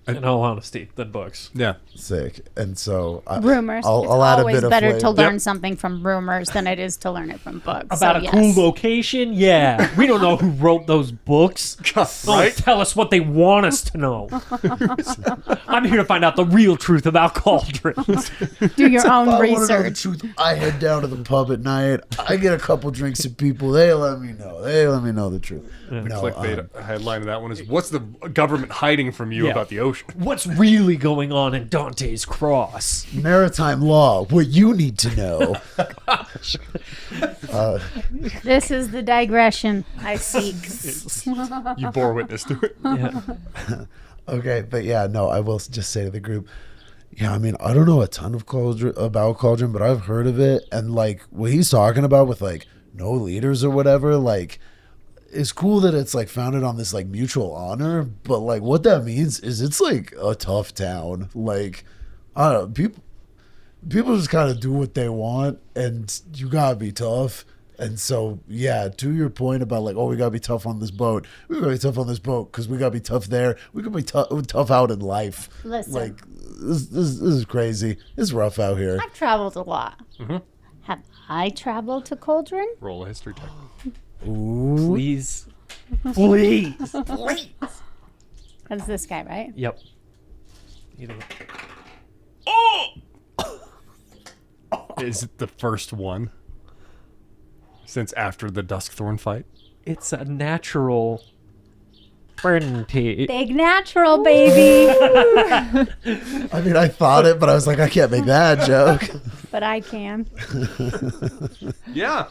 [SPEAKER 2] in all honesty, than books.
[SPEAKER 1] Yeah,
[SPEAKER 4] Sick. And so
[SPEAKER 5] Rumors.
[SPEAKER 4] I'll
[SPEAKER 5] It's
[SPEAKER 4] add a
[SPEAKER 5] always
[SPEAKER 4] bit of
[SPEAKER 5] better to
[SPEAKER 4] flavor.
[SPEAKER 5] learn something from rumors than it is to learn it from books.
[SPEAKER 2] About
[SPEAKER 5] so
[SPEAKER 2] a cool
[SPEAKER 5] yes.
[SPEAKER 2] location? Yeah. We don't know who wrote those books. Don't
[SPEAKER 1] right?
[SPEAKER 2] tell us what they want us to know. I'm here to find out the real truth about cauldrons.
[SPEAKER 5] Do your
[SPEAKER 4] If I
[SPEAKER 5] own
[SPEAKER 4] want to know the
[SPEAKER 5] research.
[SPEAKER 4] truth, I head down to the pub at night. I get a couple drinks of people. They let me know. They let me know the truth. No,
[SPEAKER 1] Clickbait headline of that one is, "What's the government hiding from you
[SPEAKER 2] Yeah.
[SPEAKER 1] about the ocean?"
[SPEAKER 2] What's really going on in Dante's Cross?
[SPEAKER 4] maritime law. What you need to know.
[SPEAKER 5] This is the digression I seek.
[SPEAKER 1] You bore witness to it.
[SPEAKER 2] Yeah.
[SPEAKER 4] Okay, but yeah, no, I will just say to the group, yeah, I mean, I don't know a ton of about Cauldron, but I've heard of it, and like what he's talking about with like no leaders or whatever, like it's cool that it's like founded on this like mutual honor, but like what that means is it's like a tough town. Like I don't know, people just kind of do what they want, and you gotta be tough. And so, yeah, to your point about like, oh, we gotta be tough on this boat. We gotta be tough on this boat because we gotta be tough there. We gotta be tough out in life.
[SPEAKER 5] Listen.
[SPEAKER 4] Like this is crazy. It's rough out here.
[SPEAKER 5] I've traveled a lot.
[SPEAKER 1] Mm-hmm.
[SPEAKER 5] Have I traveled to Cauldron?
[SPEAKER 1] Roll a history check.
[SPEAKER 4] Ooh.
[SPEAKER 2] Please. Please.
[SPEAKER 5] That's this guy, right?
[SPEAKER 2] Yep. Either
[SPEAKER 1] Is it the first one since after the Duskthorn fight?
[SPEAKER 2] It's a natural 20.
[SPEAKER 5] Big natural, baby.
[SPEAKER 4] I mean, I thought it, but I was like, I can't make that joke.
[SPEAKER 5] But I can.
[SPEAKER 1] Yeah.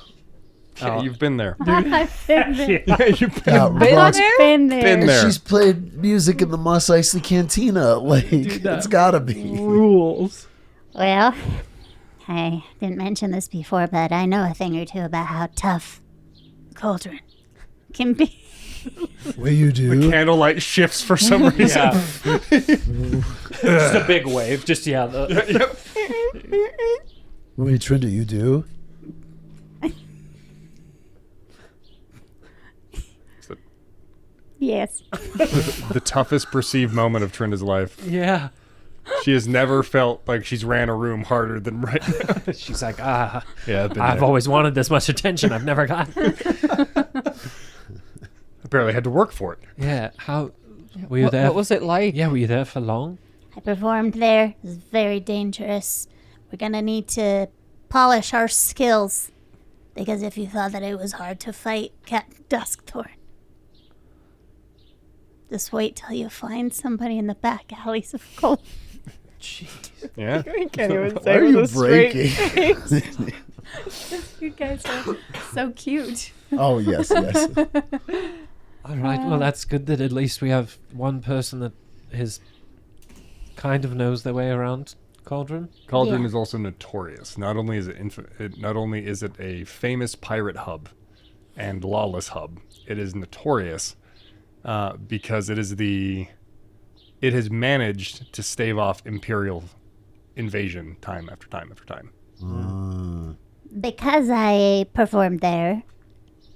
[SPEAKER 1] Yeah, you've been there.
[SPEAKER 5] I've been there.
[SPEAKER 1] Yeah, you've been,
[SPEAKER 4] Yeah,
[SPEAKER 3] Been
[SPEAKER 4] Ross-
[SPEAKER 3] there?
[SPEAKER 5] Been there.
[SPEAKER 1] been there.
[SPEAKER 4] She's played music in the Mos Eisley Cantina. Like,
[SPEAKER 2] that
[SPEAKER 4] it's gotta be.
[SPEAKER 2] rules.
[SPEAKER 5] Well, I didn't mention this before, but I know a thing or two about how tough Cauldron can be.
[SPEAKER 4] What you do?
[SPEAKER 1] Candlelight shifts for some reason.
[SPEAKER 2] Yeah. Just a big wave. Just, yeah.
[SPEAKER 1] Yep.
[SPEAKER 4] Wait, Trinda, you do?
[SPEAKER 5] Yes.
[SPEAKER 1] The toughest perceived moment of Trinda's life.
[SPEAKER 2] Yeah.
[SPEAKER 1] She has never felt like she's ran a room harder than right now.
[SPEAKER 2] She's like,
[SPEAKER 1] Yeah, I've been
[SPEAKER 2] I've
[SPEAKER 1] there.
[SPEAKER 2] always wanted this much attention. I've never gotten it.
[SPEAKER 1] I barely had to work for it.
[SPEAKER 2] Yeah. How were you there?
[SPEAKER 3] What was it like?
[SPEAKER 2] Yeah, were you there for long?
[SPEAKER 5] I performed there. It was very dangerous. We're gonna need to polish our skills. Because if you thought that it was hard to fight Cat Duskthorn, just wait till you find somebody in the back alleys of Cold.
[SPEAKER 2] Jeez.
[SPEAKER 1] Yeah.
[SPEAKER 3] I can't even
[SPEAKER 4] Why are you breaking?
[SPEAKER 5] You guys are so cute.
[SPEAKER 4] Oh, yes, yes.
[SPEAKER 2] All right. Well, that's good that at least we have one person that is kind of knows their way around Cauldron.
[SPEAKER 1] Cauldron
[SPEAKER 5] Yeah.
[SPEAKER 1] is also notorious. Not only is it a famous pirate hub and lawless hub, it is notorious because it has managed to stave off imperial invasion time after time after time.
[SPEAKER 5] Because I performed there,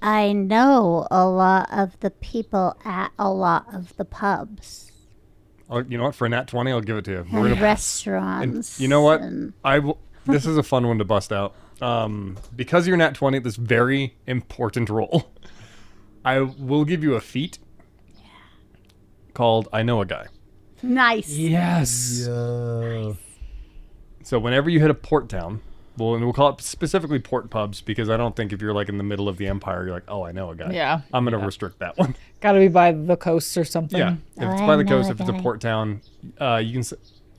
[SPEAKER 5] I know a lot of the people at a lot of the pubs
[SPEAKER 1] You know what? For a nat 20, I'll give it to you.
[SPEAKER 5] and restaurants.
[SPEAKER 1] And you know what?
[SPEAKER 5] and-
[SPEAKER 1] I will. This is a fun one to bust out. Because you're nat 20 at this very important role, I will give you a feat called I Know a Guy.
[SPEAKER 5] Nice.
[SPEAKER 2] Yes.
[SPEAKER 4] Yeah.
[SPEAKER 1] So whenever you hit a port town, and we'll call it specifically port pubs because I don't think if you're like in the middle of the empire, you're like, oh, I know a guy.
[SPEAKER 3] Yeah.
[SPEAKER 1] I'm going to restrict that one.
[SPEAKER 3] Gotta be by the coast or something.
[SPEAKER 1] Yeah. If
[SPEAKER 5] Oh,
[SPEAKER 1] it's
[SPEAKER 5] I
[SPEAKER 1] by the
[SPEAKER 5] know
[SPEAKER 1] coast,
[SPEAKER 5] a
[SPEAKER 1] if it's a
[SPEAKER 5] guy.
[SPEAKER 1] port town, you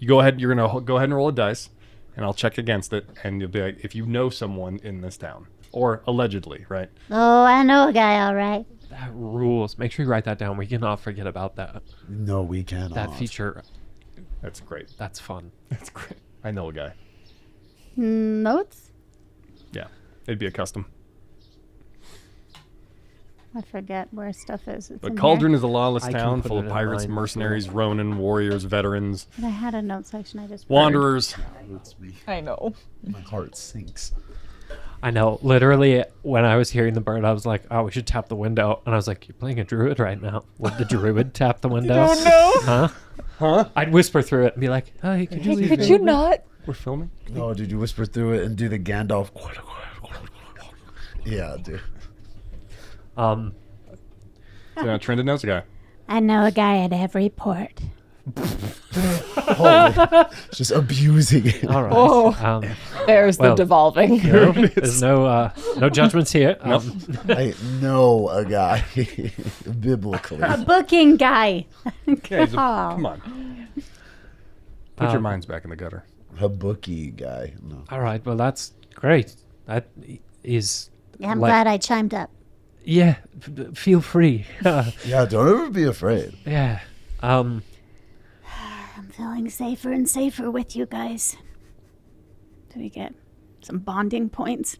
[SPEAKER 1] go ahead. You're going to go ahead and roll a dice, and I'll check against it, and you'll be like, if you know someone in this town, or allegedly, right?
[SPEAKER 5] Oh, I know a guy, all right.
[SPEAKER 2] That rules. Make sure you write that down. We cannot forget about that.
[SPEAKER 4] No, we cannot.
[SPEAKER 2] That feature.
[SPEAKER 1] That's great.
[SPEAKER 2] That's fun.
[SPEAKER 1] That's great. I know a guy.
[SPEAKER 5] Notes?
[SPEAKER 1] Yeah. It'd be a custom.
[SPEAKER 5] I forget where stuff is. It's
[SPEAKER 1] But
[SPEAKER 5] in
[SPEAKER 1] Cauldron
[SPEAKER 5] here.
[SPEAKER 1] is a lawless
[SPEAKER 2] I can
[SPEAKER 1] town
[SPEAKER 2] put
[SPEAKER 1] full
[SPEAKER 2] it
[SPEAKER 1] of
[SPEAKER 2] in
[SPEAKER 1] pirates,
[SPEAKER 2] mine.
[SPEAKER 1] mercenaries, Ronin, warriors, veterans,
[SPEAKER 5] But I had a note section. I just
[SPEAKER 1] wanderers.
[SPEAKER 4] Hurts me.
[SPEAKER 3] I know.
[SPEAKER 4] My heart sinks.
[SPEAKER 2] I know. Literally, when I was hearing the bird, I was like, "Oh, we should tap the window." And I was like, "You're playing a druid right now. Would the druid tap the window?
[SPEAKER 3] Oh no!
[SPEAKER 2] Huh?
[SPEAKER 1] Huh?
[SPEAKER 2] I'd whisper through it and be like, "Hey, could you leave
[SPEAKER 3] Could
[SPEAKER 2] it?"
[SPEAKER 3] you not?
[SPEAKER 1] We're filming?
[SPEAKER 4] Oh, did you whisper through it and do the Gandalf? Yeah, dude.
[SPEAKER 2] Um,
[SPEAKER 1] So now Trendon knows a guy.
[SPEAKER 5] I know a guy at every port.
[SPEAKER 4] Just abusing it.
[SPEAKER 2] all right.
[SPEAKER 3] Oh. There's
[SPEAKER 2] Well,
[SPEAKER 3] the devolving.
[SPEAKER 2] No, there's no judgments here.
[SPEAKER 4] I know a guy biblically.
[SPEAKER 5] A booking guy.
[SPEAKER 1] Yeah, he's a-
[SPEAKER 5] Oh.
[SPEAKER 1] come on. Put your minds back in the gutter.
[SPEAKER 4] A bookie guy. No.
[SPEAKER 2] All right. Well, that's great. That is.
[SPEAKER 5] Yeah, I'm
[SPEAKER 2] like-
[SPEAKER 5] glad I chimed up.
[SPEAKER 2] Yeah. Feel free.
[SPEAKER 4] Yeah, don't ever be afraid.
[SPEAKER 2] Yeah.
[SPEAKER 5] I'm feeling safer and safer with you guys. Do we get some bonding points?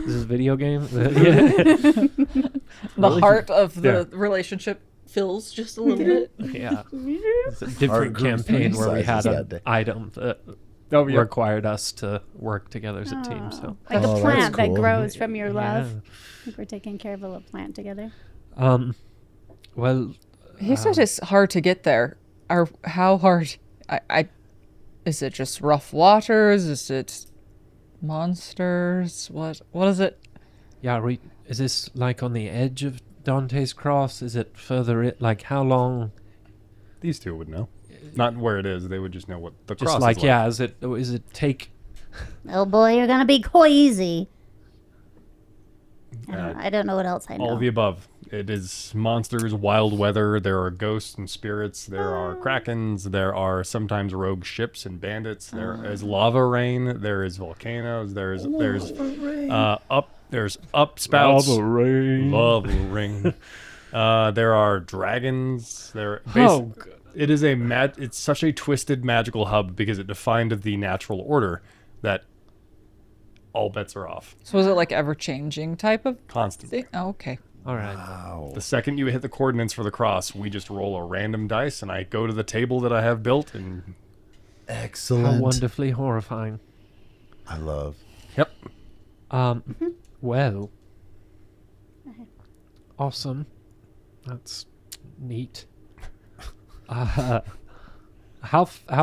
[SPEAKER 2] This is a video game. Yeah.
[SPEAKER 3] The heart of the relationship fills just a little bit.
[SPEAKER 2] Yeah. It's a different
[SPEAKER 4] group
[SPEAKER 2] campaign where we had
[SPEAKER 4] sizes that
[SPEAKER 2] an
[SPEAKER 4] day.
[SPEAKER 2] item that
[SPEAKER 1] Oh, yeah.
[SPEAKER 2] required us to work together as a team. So,
[SPEAKER 5] Like
[SPEAKER 4] Oh,
[SPEAKER 5] a
[SPEAKER 4] that's
[SPEAKER 5] plant that
[SPEAKER 4] cool.
[SPEAKER 5] grows from your love.
[SPEAKER 2] Yeah.
[SPEAKER 5] I think we're taking care of a little plant together.
[SPEAKER 2] Well,
[SPEAKER 3] He said it's hard to get there. How hard? Is it just rough waters? Is it monsters? What is it?
[SPEAKER 2] yeah. Is this like on the edge of Dante's Cross? Is it further? Like how long?
[SPEAKER 1] These two would know. Not where it is. They would just know what the
[SPEAKER 2] Just
[SPEAKER 1] cross
[SPEAKER 2] like
[SPEAKER 1] is
[SPEAKER 2] yeah. Is it take?
[SPEAKER 5] Oh boy, you're gonna be crazy.
[SPEAKER 1] Uh,
[SPEAKER 5] I don't know what else I know.
[SPEAKER 1] All of the above. It is monsters, wild weather. There are ghosts and spirits. There are krakens. There are sometimes rogue ships and bandits. There is lava rain. There is volcanoes. There's upspouts.
[SPEAKER 2] Lava rain.
[SPEAKER 1] Lava rain. There are dragons.
[SPEAKER 2] Oh,
[SPEAKER 1] It is it's such a twisted magical hub because it defined the natural order that all bets are off
[SPEAKER 3] So is it like ever changing type of
[SPEAKER 1] constantly.
[SPEAKER 3] thing? Oh, okay.
[SPEAKER 2] all right.
[SPEAKER 4] Wow.
[SPEAKER 1] The second you hit the coordinates for the cross, we just roll a random dice, and I go to the table that I have built, and
[SPEAKER 4] Excellent.
[SPEAKER 2] How wonderfully horrifying.
[SPEAKER 4] I love.
[SPEAKER 1] yep,
[SPEAKER 2] Well, awesome. That's neat. How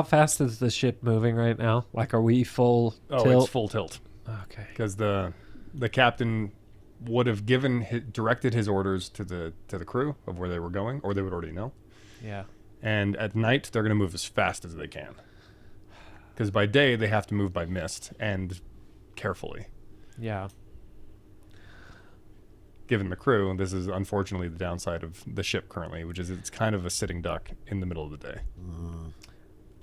[SPEAKER 2] fast is the ship moving right now? Like, are we full
[SPEAKER 1] oh,
[SPEAKER 2] tilt?
[SPEAKER 1] it's full tilt
[SPEAKER 2] Okay.
[SPEAKER 1] because the captain would have directed his orders to the crew of where they were going, or they would already know.
[SPEAKER 2] Yeah.
[SPEAKER 1] And at night, they're going to move as fast as they can. Because by day, they have to move by mist and carefully.
[SPEAKER 2] Yeah.
[SPEAKER 1] Given the crew, this is unfortunately the downside of the ship currently, which is it's kind of a sitting duck in the middle of the day.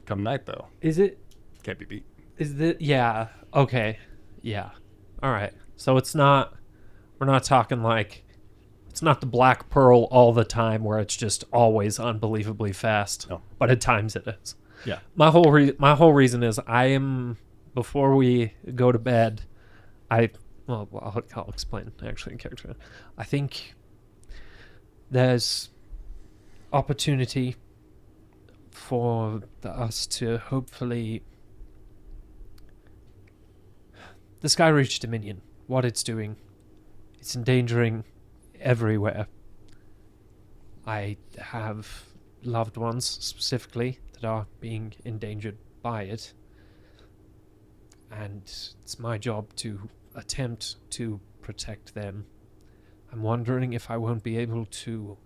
[SPEAKER 1] Come night, though,
[SPEAKER 2] Is it?
[SPEAKER 1] can't be beat.
[SPEAKER 2] Is the? Yeah. Okay. Yeah. All right. So it's not. We're not talking like. It's not the Black Pearl all the time where it's just always unbelievably fast.
[SPEAKER 1] No.
[SPEAKER 2] But at times it is.
[SPEAKER 1] Yeah.
[SPEAKER 2] My whole reason is I am, before we go to bed, I'll explain actually in character. I think there's opportunity for us to hopefully the Skyreach Dominion, what it's doing, it's endangering everywhere. I have loved ones specifically that are being endangered by it, and it's my job to attempt to protect them. I'm wondering if I won't be able to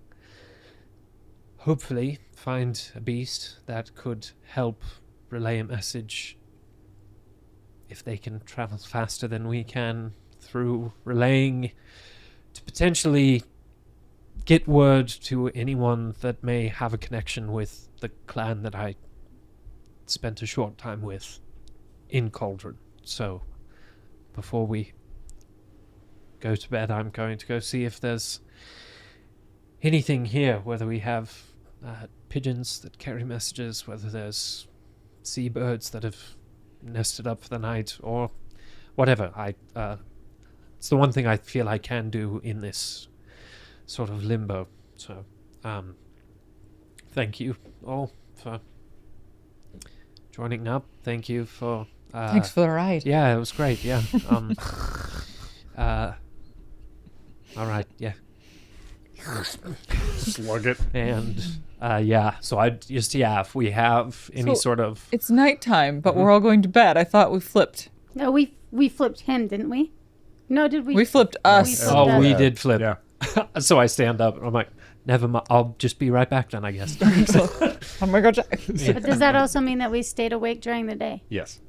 [SPEAKER 2] hopefully find a beast that could help relay a message if they can travel faster than we can through relaying to potentially get word to anyone that may have a connection with the clan that I spent a short time with in Cauldron. So before we go to bed, I'm going to go see if there's anything here, whether we have pigeons that carry messages, whether there's seabirds that have nested up for the night, or whatever. It's the one thing I feel I can do in this sort of limbo. So, thank you all for joining up. Thank you for...
[SPEAKER 3] Thanks for the ride.
[SPEAKER 2] Yeah, it was great, yeah. All right, yeah.
[SPEAKER 1] Slug it.
[SPEAKER 2] And, yeah, so if we have any
[SPEAKER 3] So-
[SPEAKER 2] sort of...
[SPEAKER 3] It's nighttime, but we're all going to bed. I thought we flipped.
[SPEAKER 5] No, we flipped him, didn't we? No, did we?
[SPEAKER 3] We flipped us.
[SPEAKER 5] flipped
[SPEAKER 2] Oh,
[SPEAKER 5] us.
[SPEAKER 2] we
[SPEAKER 4] Yeah.
[SPEAKER 2] did flip.
[SPEAKER 1] Yeah.
[SPEAKER 2] So I stand up and I'm like, never mind. I'll just be right back then, I guess.
[SPEAKER 3] Oh my god.
[SPEAKER 5] But does that also mean that we stayed awake during the day?
[SPEAKER 1] Yes.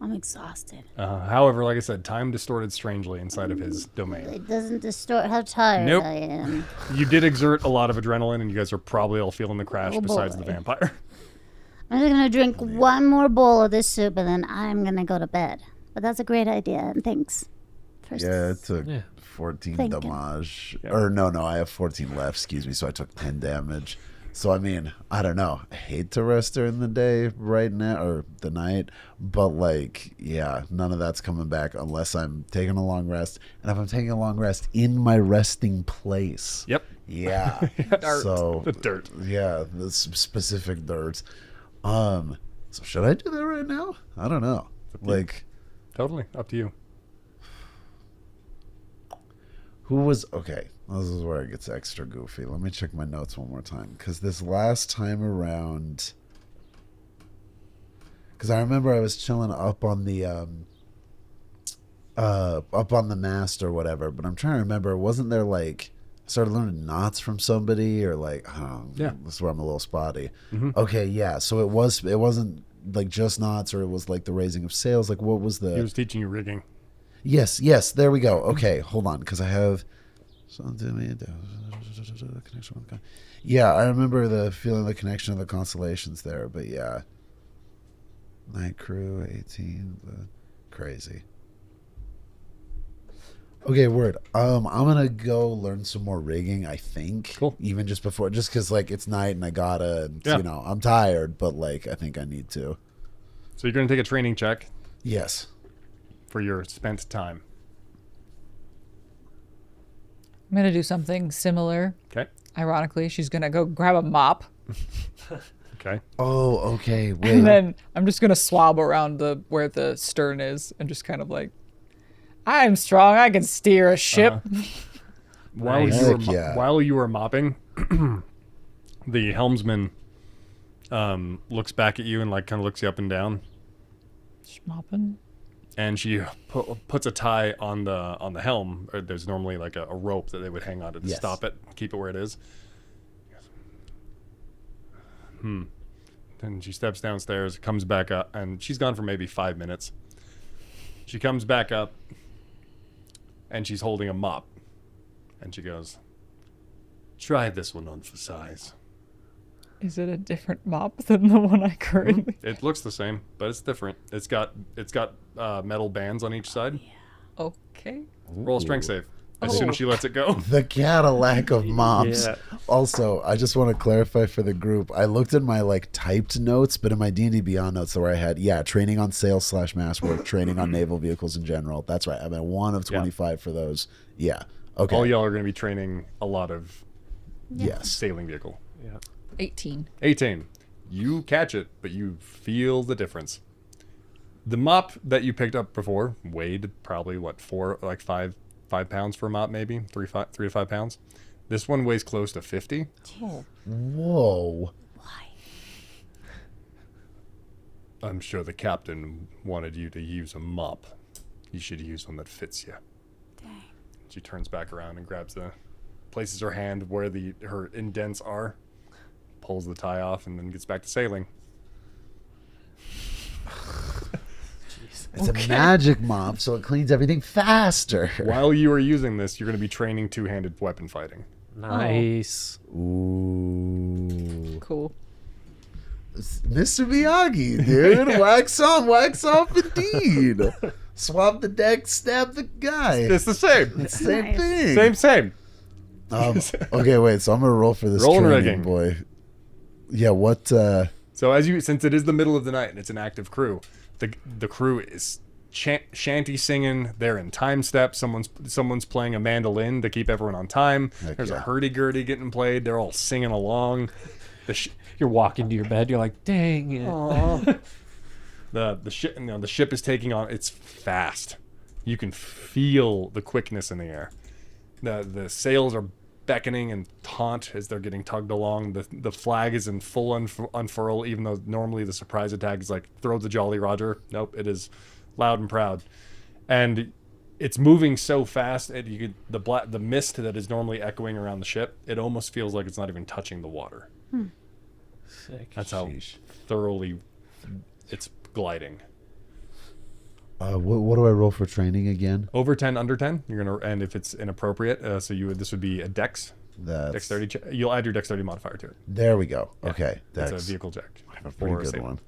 [SPEAKER 5] I'm exhausted.
[SPEAKER 1] However, like I said, time distorted strangely inside of his domain.
[SPEAKER 5] It doesn't distort how tired
[SPEAKER 1] Nope.
[SPEAKER 5] I am.
[SPEAKER 1] You did exert a lot of adrenaline, and you guys are probably all feeling the crash
[SPEAKER 5] Oh,
[SPEAKER 1] besides
[SPEAKER 5] boy.
[SPEAKER 1] the vampire.
[SPEAKER 5] I'm just gonna drink one more bowl of this soup and then I'm gonna go to bed. But that's a great idea, and thanks.
[SPEAKER 4] Yeah, it took
[SPEAKER 2] Yeah.
[SPEAKER 4] 14
[SPEAKER 5] Thank you.
[SPEAKER 4] damage.
[SPEAKER 1] Yeah.
[SPEAKER 4] Or no, I have 14 left, excuse me, so I took 10 damage. So I mean, I don't know. I hate to rest during the day right now or the night, but like, yeah, none of that's coming back unless I'm taking a long rest. And if I'm taking a long rest in my resting place,
[SPEAKER 1] Yep.
[SPEAKER 4] yeah.
[SPEAKER 3] Dirt.
[SPEAKER 4] So
[SPEAKER 1] The dirt.
[SPEAKER 4] yeah, the specific dirt. So should I do that right now? I don't know. Like,
[SPEAKER 1] Totally up to you.
[SPEAKER 4] who was okay? This is where it gets extra goofy. Let me check my notes one more time because this last time around, because I remember I was chilling up on the mast or whatever. But I'm trying to remember. Wasn't there like I started learning knots from somebody or like I don't know,
[SPEAKER 1] Yeah.
[SPEAKER 4] this is where I'm a little spotty.
[SPEAKER 1] Mm-hmm.
[SPEAKER 4] Okay, yeah. So it wasn't like just knots or it was like the raising of sails. Like what was
[SPEAKER 1] He
[SPEAKER 4] the
[SPEAKER 1] was teaching you rigging.
[SPEAKER 4] Yes, there we go. Okay, hold on, because I have connection with yeah, I remember the feeling the connection of the constellations there, but yeah. Night crew 18, crazy. Okay, word. I'm gonna go learn some more rigging, I think.
[SPEAKER 1] Cool.
[SPEAKER 4] Even just because like it's night and I gotta and
[SPEAKER 1] Yeah.
[SPEAKER 4] you know, I'm tired, but like I think I need to.
[SPEAKER 1] So you're going to take a training check
[SPEAKER 4] Yes.
[SPEAKER 1] for your spent time.
[SPEAKER 3] I'm gonna do something similar.
[SPEAKER 1] Okay.
[SPEAKER 3] Ironically, she's gonna go grab a mop,
[SPEAKER 1] Okay.
[SPEAKER 4] Oh, okay. Wait.
[SPEAKER 3] and then I'm just gonna swab around where the stern is, and just kind of like, I'm strong. I can steer a ship.
[SPEAKER 1] While
[SPEAKER 2] Nice.
[SPEAKER 1] you were
[SPEAKER 4] Heck yeah.
[SPEAKER 1] while you were mopping, the helmsman looks back at you and like kind of looks you up and down,
[SPEAKER 3] Schmopping.
[SPEAKER 1] and she puts a tie on the helm. Or there's normally like a rope that they would hang on to
[SPEAKER 4] Yes.
[SPEAKER 1] stop it, keep it where it is. Then she steps downstairs, comes back up, and she's gone for maybe 5 minutes. She comes back up, and she's holding a mop, and she goes, "Try this one on for size."
[SPEAKER 3] Is it a different mop than the one I currently?
[SPEAKER 1] It looks the same, but it's different. It's got metal bands on each side.
[SPEAKER 3] Okay.
[SPEAKER 1] Roll a strength save as soon
[SPEAKER 3] Oh.
[SPEAKER 1] as she lets it go.
[SPEAKER 4] The Cadillac of moms.
[SPEAKER 1] Yeah.
[SPEAKER 4] Also, I just want to clarify for the group. I looked at my like typed notes, but in my D&D Beyond notes, where I had training on sales / mass work, training on naval vehicles in general. That's right. I'm at 1 of 25 for those. Yeah. Okay.
[SPEAKER 1] All y'all are going to be training a lot of
[SPEAKER 4] Yes.
[SPEAKER 1] sailing vehicle.
[SPEAKER 2] Yeah.
[SPEAKER 3] 18.
[SPEAKER 1] 18. You catch it, but you feel the difference. The mop that you picked up before weighed probably what 5 pounds for a mop, maybe 3 to 5 pounds. This one weighs close to 50.
[SPEAKER 3] Oh.
[SPEAKER 4] Whoa.
[SPEAKER 5] Why?
[SPEAKER 1] I'm sure the captain wanted you to use a mop. You should use one that fits you.
[SPEAKER 5] Dang.
[SPEAKER 1] She turns back around and places her hand where her indents are, pulls the tie off, and then gets back to sailing.
[SPEAKER 4] It's a magic mop, so it cleans everything faster.
[SPEAKER 1] While you are using this, you're going to be training two-handed weapon fighting.
[SPEAKER 2] Nice.
[SPEAKER 4] Ooh.
[SPEAKER 3] Cool.
[SPEAKER 4] Mr. Miyagi, dude. Wax on, wax off indeed. Swap the deck, stab the guy.
[SPEAKER 1] It's the same.
[SPEAKER 4] It's the same
[SPEAKER 5] Nice.
[SPEAKER 4] thing.
[SPEAKER 1] Same.
[SPEAKER 4] Okay, wait. So I'm gonna roll for this
[SPEAKER 1] Roll and
[SPEAKER 4] training,
[SPEAKER 1] rigging.
[SPEAKER 4] boy. Yeah. What?
[SPEAKER 1] So since it is the middle of the night and it's an active crew, the crew is shanty singing. They're in time step. Someone's playing a mandolin to keep everyone on time.
[SPEAKER 4] Heck
[SPEAKER 1] There's
[SPEAKER 4] yeah.
[SPEAKER 1] a hurdy-gurdy getting played. They're all singing along.
[SPEAKER 2] You're walking to your bed. You're like, dang it.
[SPEAKER 1] The ship is taking on. It's fast. You can feel the quickness in the air. The sails are beckoning and taunt as they're getting tugged along. The flag is in full unfurl, even though normally the surprise attack is like throw the Jolly Roger. Nope, it is loud and proud, and it's moving so fast. The mist that is normally echoing around the ship, it almost feels like it's not even touching the water.
[SPEAKER 2] Sick.
[SPEAKER 1] That's how
[SPEAKER 4] Sheesh.
[SPEAKER 1] thoroughly it's gliding.
[SPEAKER 4] What do I roll for training again?
[SPEAKER 1] Over 10, under 10, and if it's inappropriate, this would be a
[SPEAKER 4] That's
[SPEAKER 1] dexterity. You'll add your dexterity modifier to it.
[SPEAKER 4] There we go.
[SPEAKER 1] Yeah.
[SPEAKER 4] Okay,
[SPEAKER 1] That's
[SPEAKER 4] Dex.
[SPEAKER 1] a vehicle check.
[SPEAKER 4] I have a pretty
[SPEAKER 1] Or
[SPEAKER 4] good
[SPEAKER 1] save.
[SPEAKER 4] one.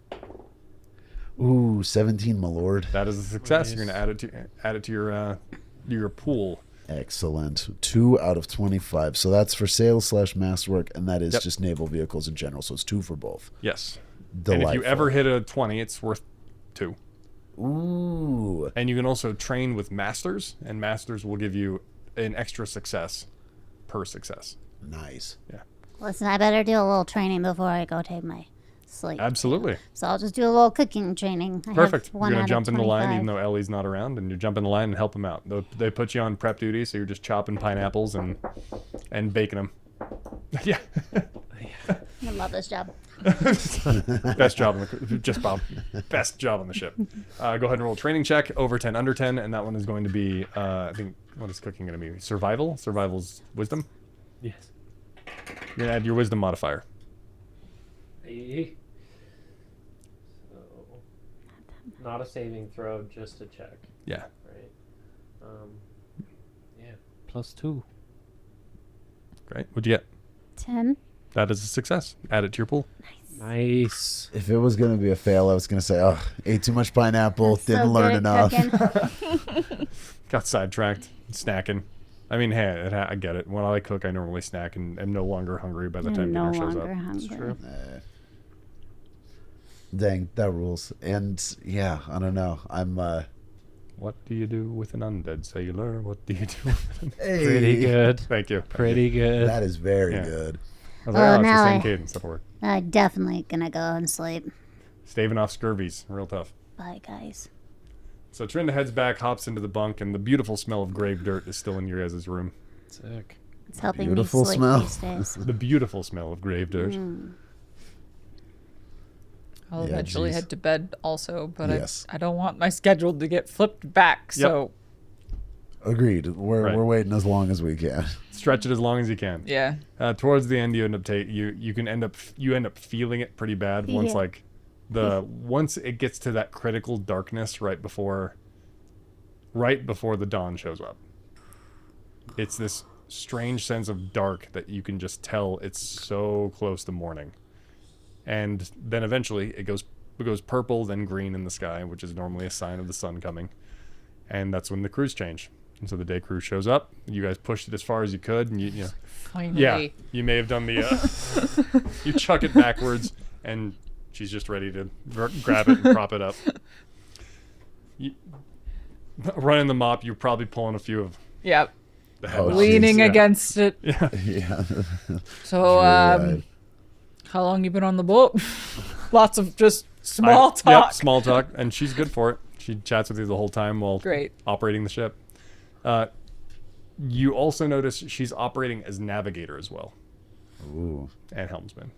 [SPEAKER 4] Ooh, 17, my lord.
[SPEAKER 1] That is a success.
[SPEAKER 2] Nice.
[SPEAKER 1] You're going to add it to your pool.
[SPEAKER 4] Excellent. 2 out of 25. So that's for sales/masterwork, and that is
[SPEAKER 1] Yep.
[SPEAKER 4] just naval vehicles in general. So it's 2 for both.
[SPEAKER 1] Yes.
[SPEAKER 4] Delightful.
[SPEAKER 1] And if you ever hit a 20, it's worth 2.
[SPEAKER 4] Ooh.
[SPEAKER 1] And you can also train with masters, and masters will give you an extra success per success.
[SPEAKER 4] Nice.
[SPEAKER 1] Yeah.
[SPEAKER 5] Listen, I better do a little training before I go take my sleep.
[SPEAKER 1] Absolutely.
[SPEAKER 5] So I'll just do a little cooking training. I have
[SPEAKER 1] Perfect. You're
[SPEAKER 5] 1
[SPEAKER 1] going
[SPEAKER 5] out
[SPEAKER 1] to
[SPEAKER 5] of
[SPEAKER 1] jump in the line
[SPEAKER 5] 25.
[SPEAKER 1] even though Ellie's not around, and you jump in the line and help them out. They put you on prep duty, so you're just chopping pineapples and baking them. Yeah.
[SPEAKER 5] I love this job.
[SPEAKER 1] Best job on the just Bob. Best job on the ship. Go ahead and roll a training check over 10 under 10, and that one is going to be I think what is cooking going to be? Survival. Survival's wisdom.
[SPEAKER 2] Yes.
[SPEAKER 1] You're gonna add your wisdom modifier.
[SPEAKER 2] So, not a saving throw, just a check,
[SPEAKER 1] Yeah.
[SPEAKER 2] right? Yeah. +2.
[SPEAKER 1] Great. What'd you get?
[SPEAKER 5] 10.
[SPEAKER 1] That is a success. Add it to your pool.
[SPEAKER 2] Nice.
[SPEAKER 4] If it was going to be a fail, I was going to say, oh, ate too much pineapple,
[SPEAKER 5] So
[SPEAKER 4] didn't learn
[SPEAKER 5] good at
[SPEAKER 4] enough.
[SPEAKER 5] cooking.
[SPEAKER 1] Got sidetracked. Snacking. I mean, hey, I get it. When I cook, I normally snack and am no longer hungry by the time
[SPEAKER 5] I'm no
[SPEAKER 1] dinner shows
[SPEAKER 5] longer
[SPEAKER 1] up.
[SPEAKER 5] hungry.
[SPEAKER 2] It's true.
[SPEAKER 4] Dang, that rules. And yeah, I don't know. I'm
[SPEAKER 1] What do you do with an undead sailor? What do you do with an...
[SPEAKER 2] Pretty good.
[SPEAKER 1] Thank you.
[SPEAKER 2] Pretty good.
[SPEAKER 4] That is very
[SPEAKER 1] Yeah.
[SPEAKER 4] good.
[SPEAKER 1] I was like, oh, it's the
[SPEAKER 5] now
[SPEAKER 1] same
[SPEAKER 5] I-
[SPEAKER 1] cadence. That'll work.
[SPEAKER 5] I'm definitely gonna go and sleep.
[SPEAKER 1] Staving off scurvies. Real tough.
[SPEAKER 5] Bye, guys.
[SPEAKER 1] So Trinda heads back, hops into the bunk, and the beautiful smell of grave dirt is still in your guys' room.
[SPEAKER 2] Sick.
[SPEAKER 5] It's helping
[SPEAKER 4] Beautiful
[SPEAKER 5] me sleep
[SPEAKER 4] smell.
[SPEAKER 5] these days.
[SPEAKER 1] The beautiful smell of grave dirt.
[SPEAKER 3] I'll
[SPEAKER 4] Yeah,
[SPEAKER 3] eventually
[SPEAKER 4] geez.
[SPEAKER 3] head to bed also, but
[SPEAKER 4] Yes.
[SPEAKER 3] I don't want my schedule to get flipped back. So
[SPEAKER 4] Agreed. We're
[SPEAKER 1] Right.
[SPEAKER 4] we're waiting as long as we can.
[SPEAKER 1] Stretch it as long as you can.
[SPEAKER 3] yeah,
[SPEAKER 1] Towards the end, you end up you end up feeling it pretty bad once
[SPEAKER 5] Yeah.
[SPEAKER 1] once it gets to that critical darkness right before the dawn shows up. It's this strange sense of dark that you can just tell it's so close to morning. And then eventually it goes purple, then green in the sky, which is normally a sign of the sun coming. And that's when the crews change. And so the day crew shows up. You guys pushed it as far as you could, and you know,
[SPEAKER 3] finally.
[SPEAKER 1] yeah, you may have done the you chuck it backwards, and she's just ready to grab it and prop it up. You, running the mop, you're probably pulling a few of
[SPEAKER 3] Yeah,
[SPEAKER 1] the
[SPEAKER 4] Oh,
[SPEAKER 1] headknots.
[SPEAKER 3] leaning
[SPEAKER 1] Yeah.
[SPEAKER 3] against it.
[SPEAKER 1] Yeah.
[SPEAKER 4] Yeah.
[SPEAKER 3] So,
[SPEAKER 4] Right.
[SPEAKER 3] how long you been on the boat? Lots of just small talk.
[SPEAKER 1] Yep, small talk, and she's good for it. She chats with you the whole time while
[SPEAKER 3] Great.
[SPEAKER 1] operating the ship. You also notice she's operating as navigator as well,
[SPEAKER 4] Ooh.
[SPEAKER 1] and helmsman.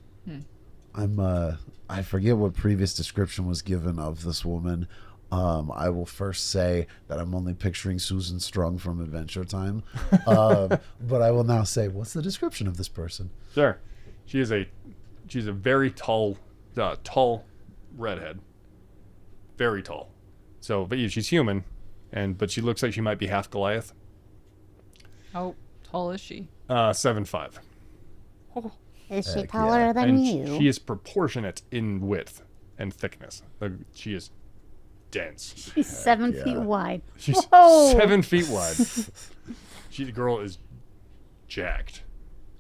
[SPEAKER 4] I forget what previous description was given of this woman. I will first say that I'm only picturing Susan Strung from Adventure Time. But I will now say, what's the description of this person?
[SPEAKER 1] Sure, she's a very tall redhead, very tall. So, but yeah, she's human, but she looks like she might be half Goliath.
[SPEAKER 3] How tall is she?
[SPEAKER 1] 7'5".
[SPEAKER 5] Is she
[SPEAKER 4] Heck
[SPEAKER 5] taller
[SPEAKER 4] yeah.
[SPEAKER 5] than
[SPEAKER 1] And
[SPEAKER 5] you?
[SPEAKER 1] she is proportionate in width and thickness. She is dense.
[SPEAKER 5] She's 7
[SPEAKER 4] yeah.
[SPEAKER 5] feet wide.
[SPEAKER 1] She's
[SPEAKER 5] Whoa.
[SPEAKER 1] 7 feet wide. The girl is jacked.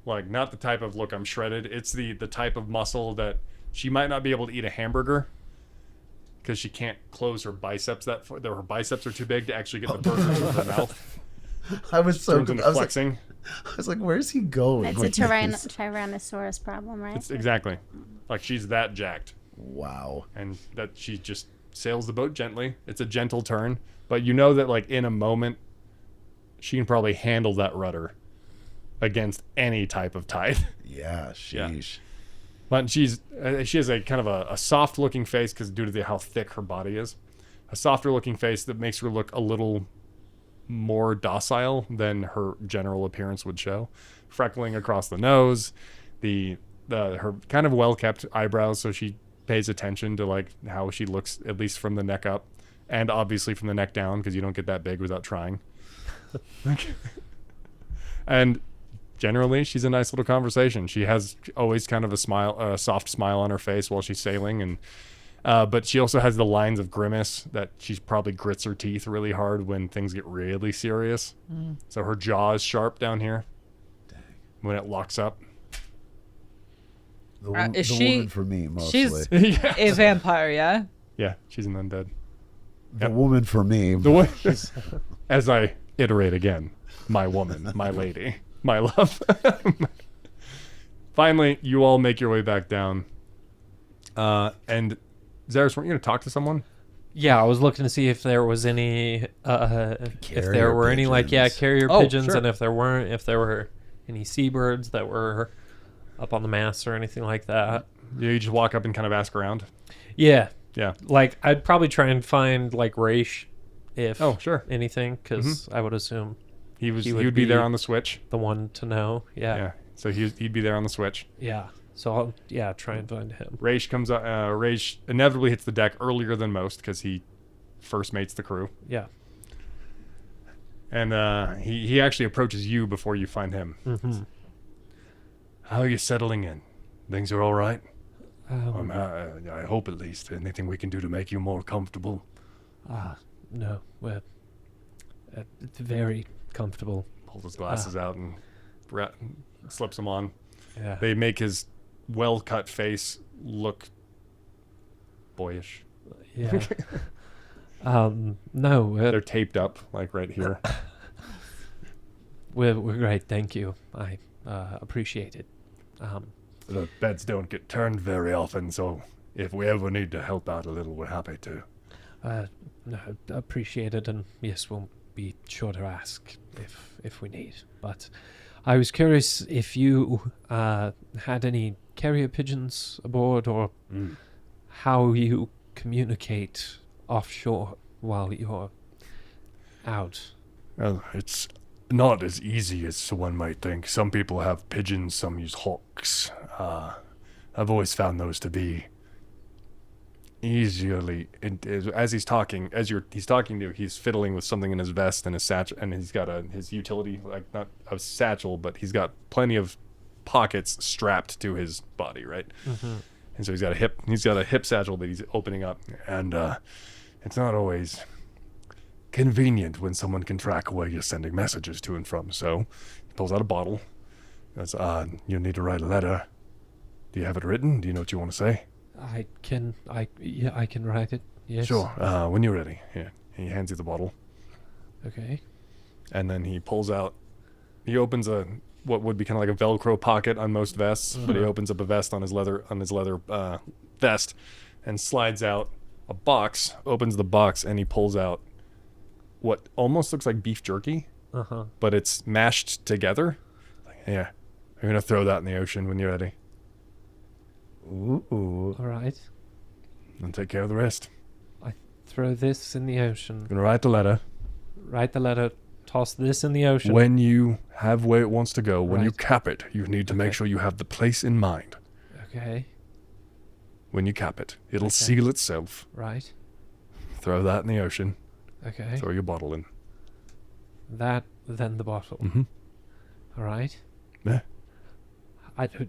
[SPEAKER 1] Like, not the type of look I'm shredded. It's the type of muscle that she might not be able to eat a hamburger because she can't close her biceps that far. Her biceps are too big to actually get the burger into her mouth.
[SPEAKER 4] I was so
[SPEAKER 1] Turns into
[SPEAKER 4] I was, like,
[SPEAKER 1] flexing.
[SPEAKER 4] I was like, where's he going?
[SPEAKER 5] That's a
[SPEAKER 4] with this?
[SPEAKER 5] Tyrannosaurus problem, right?
[SPEAKER 1] It's exactly. Like, she's that jacked.
[SPEAKER 4] Wow.
[SPEAKER 1] And that she just sails the boat gently. It's a gentle turn. But you know that, like, in a moment, she can probably handle that rudder against any type of tide.
[SPEAKER 4] Yeah, sheesh.
[SPEAKER 1] But she has a kind of a soft looking face because due to how thick her body is, a softer looking face that makes her look a little more docile than her general appearance would show. Freckling across the nose, her kind of well kept eyebrows, so she pays attention to like how she looks at least from the neck up, and obviously from the neck down because you don't get that big without trying. And generally, she's a nice little conversation. She has always kind of a soft smile on her face while she's sailing, and But she also has the lines of grimace that she probably grits her teeth really hard when things get really serious. So her jaw is sharp down here when it locks up.
[SPEAKER 4] The
[SPEAKER 3] is
[SPEAKER 4] the
[SPEAKER 3] she-
[SPEAKER 4] woman for me, mostly.
[SPEAKER 3] She's
[SPEAKER 1] Yeah.
[SPEAKER 3] a vampire, yeah?
[SPEAKER 1] Yeah, she's an undead.
[SPEAKER 4] the woman for me.
[SPEAKER 1] The one, as I iterate again, my woman, my lady, my love. Finally, you all make your way back down. And Zaris, weren't you going to talk to someone?
[SPEAKER 2] Yeah, I was looking to see if there was any, if
[SPEAKER 4] Carrier
[SPEAKER 2] there were any
[SPEAKER 4] pigeons.
[SPEAKER 2] carrier
[SPEAKER 1] Oh,
[SPEAKER 2] pigeons,
[SPEAKER 1] sure.
[SPEAKER 2] and if there were any seabirds that were up on the mast or anything like that.
[SPEAKER 1] Yeah, you just walk up and kind of ask around.
[SPEAKER 2] Yeah,
[SPEAKER 1] Yeah.
[SPEAKER 2] like I'd probably try and find like Raish, if
[SPEAKER 1] Oh, sure.
[SPEAKER 2] anything, because I would assume
[SPEAKER 1] He
[SPEAKER 2] would
[SPEAKER 1] would be there
[SPEAKER 2] be-
[SPEAKER 1] on the switch.
[SPEAKER 2] the one to know.
[SPEAKER 1] Yeah.
[SPEAKER 2] Yeah,
[SPEAKER 1] So he'd be there on the switch.
[SPEAKER 2] yeah. So I'll try and find him.
[SPEAKER 1] Raish comes up. Raish inevitably hits the deck earlier than most because he first mates the crew.
[SPEAKER 2] Yeah.
[SPEAKER 1] And he actually approaches you before you find him.
[SPEAKER 2] Mm-hmm.
[SPEAKER 1] How are you settling in? Things are all right?
[SPEAKER 2] Um,
[SPEAKER 1] I hope at least. Anything we can do to make you more comfortable?
[SPEAKER 2] no, we're it's very comfortable.
[SPEAKER 1] Pulls his glasses out and slips them on.
[SPEAKER 2] Yeah.
[SPEAKER 1] They make his well-cut face look boyish.
[SPEAKER 2] Yeah. No,
[SPEAKER 1] They're taped up, like right here.
[SPEAKER 2] we're great. Thank you. I appreciate it.
[SPEAKER 1] The beds don't get turned very often, so if we ever need to help out a little, we're happy to.
[SPEAKER 2] No, appreciate it, and yes, we'll be sure to ask if we need. But I was curious if you had any carrier pigeons aboard, or how you communicate offshore while you're out.
[SPEAKER 1] Well, it's not as easy as one might think. Some people have pigeons, some use hawks. I've always found those to be as he's talking, he's talking to you, he's fiddling with something in his vest and his satchel, and he's got his utility, like not a satchel, but he's got plenty of pockets strapped to his body, right? And so he's got a hip satchel that he's opening up, and it's not always convenient when someone can track where you're sending messages to and from. So he pulls out a bottle. That's you need to write a letter. Do you have it written? Do you know what you want to say?
[SPEAKER 2] I can write it. Yes.
[SPEAKER 1] Sure. When you're ready. Here. He hands you the bottle,
[SPEAKER 2] Okay.
[SPEAKER 1] and then he opens what would be kind of like a Velcro pocket on most vests, but he opens up a vest on his leather vest, and slides out a box. Opens the box, and he pulls out what almost looks like beef jerky, but it's mashed together. Like, yeah, I'm gonna throw that in the ocean when you're ready,
[SPEAKER 4] Ooh.
[SPEAKER 2] All right.
[SPEAKER 1] and take care of the rest.
[SPEAKER 2] Throw this in the ocean.
[SPEAKER 1] I'm gonna write the letter.
[SPEAKER 2] Write the letter. Toss this in the ocean.
[SPEAKER 1] When you have where it wants to go, when you
[SPEAKER 2] Right.
[SPEAKER 1] cap it, you need to make
[SPEAKER 2] Okay.
[SPEAKER 1] sure you have the place in mind.
[SPEAKER 2] Okay.
[SPEAKER 1] When you cap it, it'll
[SPEAKER 2] Okay.
[SPEAKER 1] seal itself.
[SPEAKER 2] Right.
[SPEAKER 1] Throw that in the ocean.
[SPEAKER 2] Okay.
[SPEAKER 1] Throw your bottle in.
[SPEAKER 2] That, then the bottle.
[SPEAKER 1] Mm-hmm.
[SPEAKER 2] All right.
[SPEAKER 1] Yeah.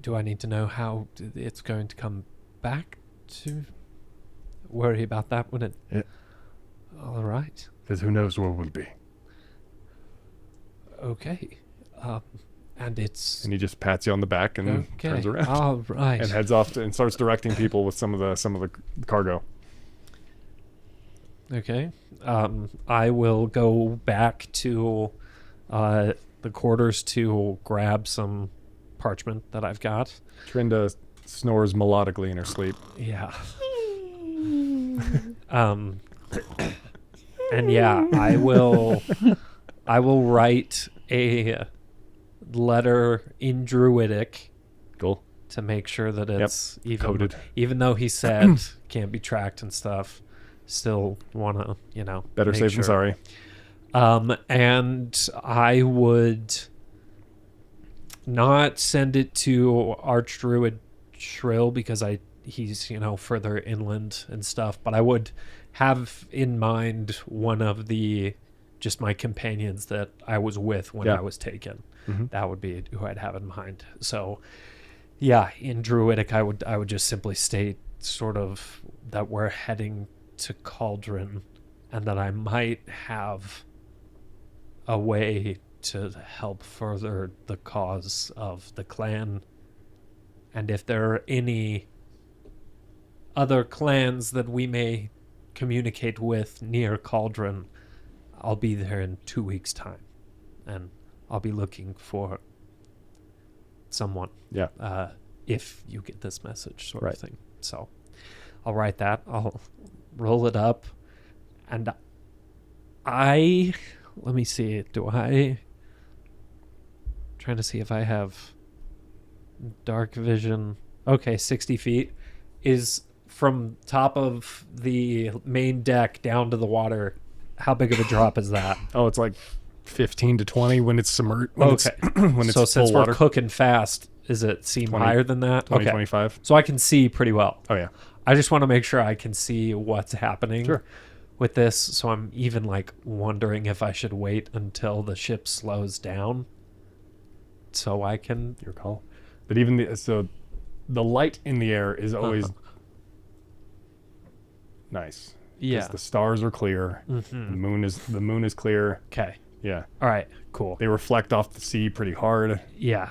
[SPEAKER 2] Do I need to know how it's going to come back to worry about that when it...
[SPEAKER 1] Yeah.
[SPEAKER 2] All right.
[SPEAKER 1] Because who knows where we'll be.
[SPEAKER 2] Okay. And it's...
[SPEAKER 1] And he just pats you on the back and
[SPEAKER 2] okay.
[SPEAKER 1] turns around
[SPEAKER 2] All right.
[SPEAKER 1] and heads off and starts directing people with some of the cargo.
[SPEAKER 2] Okay. I will go back to the quarters to grab some parchment that I've got.
[SPEAKER 1] Trinda snores melodically in her sleep.
[SPEAKER 2] Yeah. And yeah, I will write a letter in Druidic
[SPEAKER 1] Cool.
[SPEAKER 2] to make sure that it's
[SPEAKER 1] Coded.
[SPEAKER 2] even though he said can't be tracked and stuff, still want to,
[SPEAKER 1] Better
[SPEAKER 2] make
[SPEAKER 1] safe than
[SPEAKER 2] sure.
[SPEAKER 1] sorry.
[SPEAKER 2] And I would not send it to Archdruid Shrill because he's further inland and stuff, but I would have in mind one of just my companions that I was with when
[SPEAKER 1] Yeah.
[SPEAKER 2] I was taken.
[SPEAKER 1] Mhm.
[SPEAKER 2] That would be who I'd have in mind. So Yeah, in Druidic, I would just simply state sort of that we're heading to Cauldron, and that I might have a way to help further the cause of the clan. And if there are any other clans that we may communicate with near Cauldron, I'll be there in 2 weeks' time. And I'll be looking for someone.
[SPEAKER 1] Yeah.
[SPEAKER 2] If you get this message, sort
[SPEAKER 1] Right.
[SPEAKER 2] of thing. So I'll write that. I'll roll it up. And let me see. Trying to see if I have dark vision. Okay, 60 feet is from top of the main deck down to the water. How big of a drop is that?
[SPEAKER 1] Oh, it's like 15 to 20 when it's submerged. When
[SPEAKER 2] Okay.
[SPEAKER 1] It's, when it's
[SPEAKER 2] So
[SPEAKER 1] full
[SPEAKER 2] since
[SPEAKER 1] water.
[SPEAKER 2] we're cooking fast, does it seem
[SPEAKER 1] 20
[SPEAKER 2] higher than that?
[SPEAKER 1] 20,
[SPEAKER 2] Okay.
[SPEAKER 1] 25.
[SPEAKER 2] So I can see pretty well.
[SPEAKER 1] Oh, yeah.
[SPEAKER 2] I just want to make sure I can see what's happening
[SPEAKER 1] Sure.
[SPEAKER 2] with this. So I'm even like wondering if I should wait until the ship slows down so I can.
[SPEAKER 1] Your call. But even the light in the air is always nice. 'Cause
[SPEAKER 2] Yeah.
[SPEAKER 1] the stars are clear. The moon is clear.
[SPEAKER 2] Okay.
[SPEAKER 1] Yeah.
[SPEAKER 2] All right. Cool.
[SPEAKER 1] They reflect off the sea pretty hard.
[SPEAKER 2] Yeah.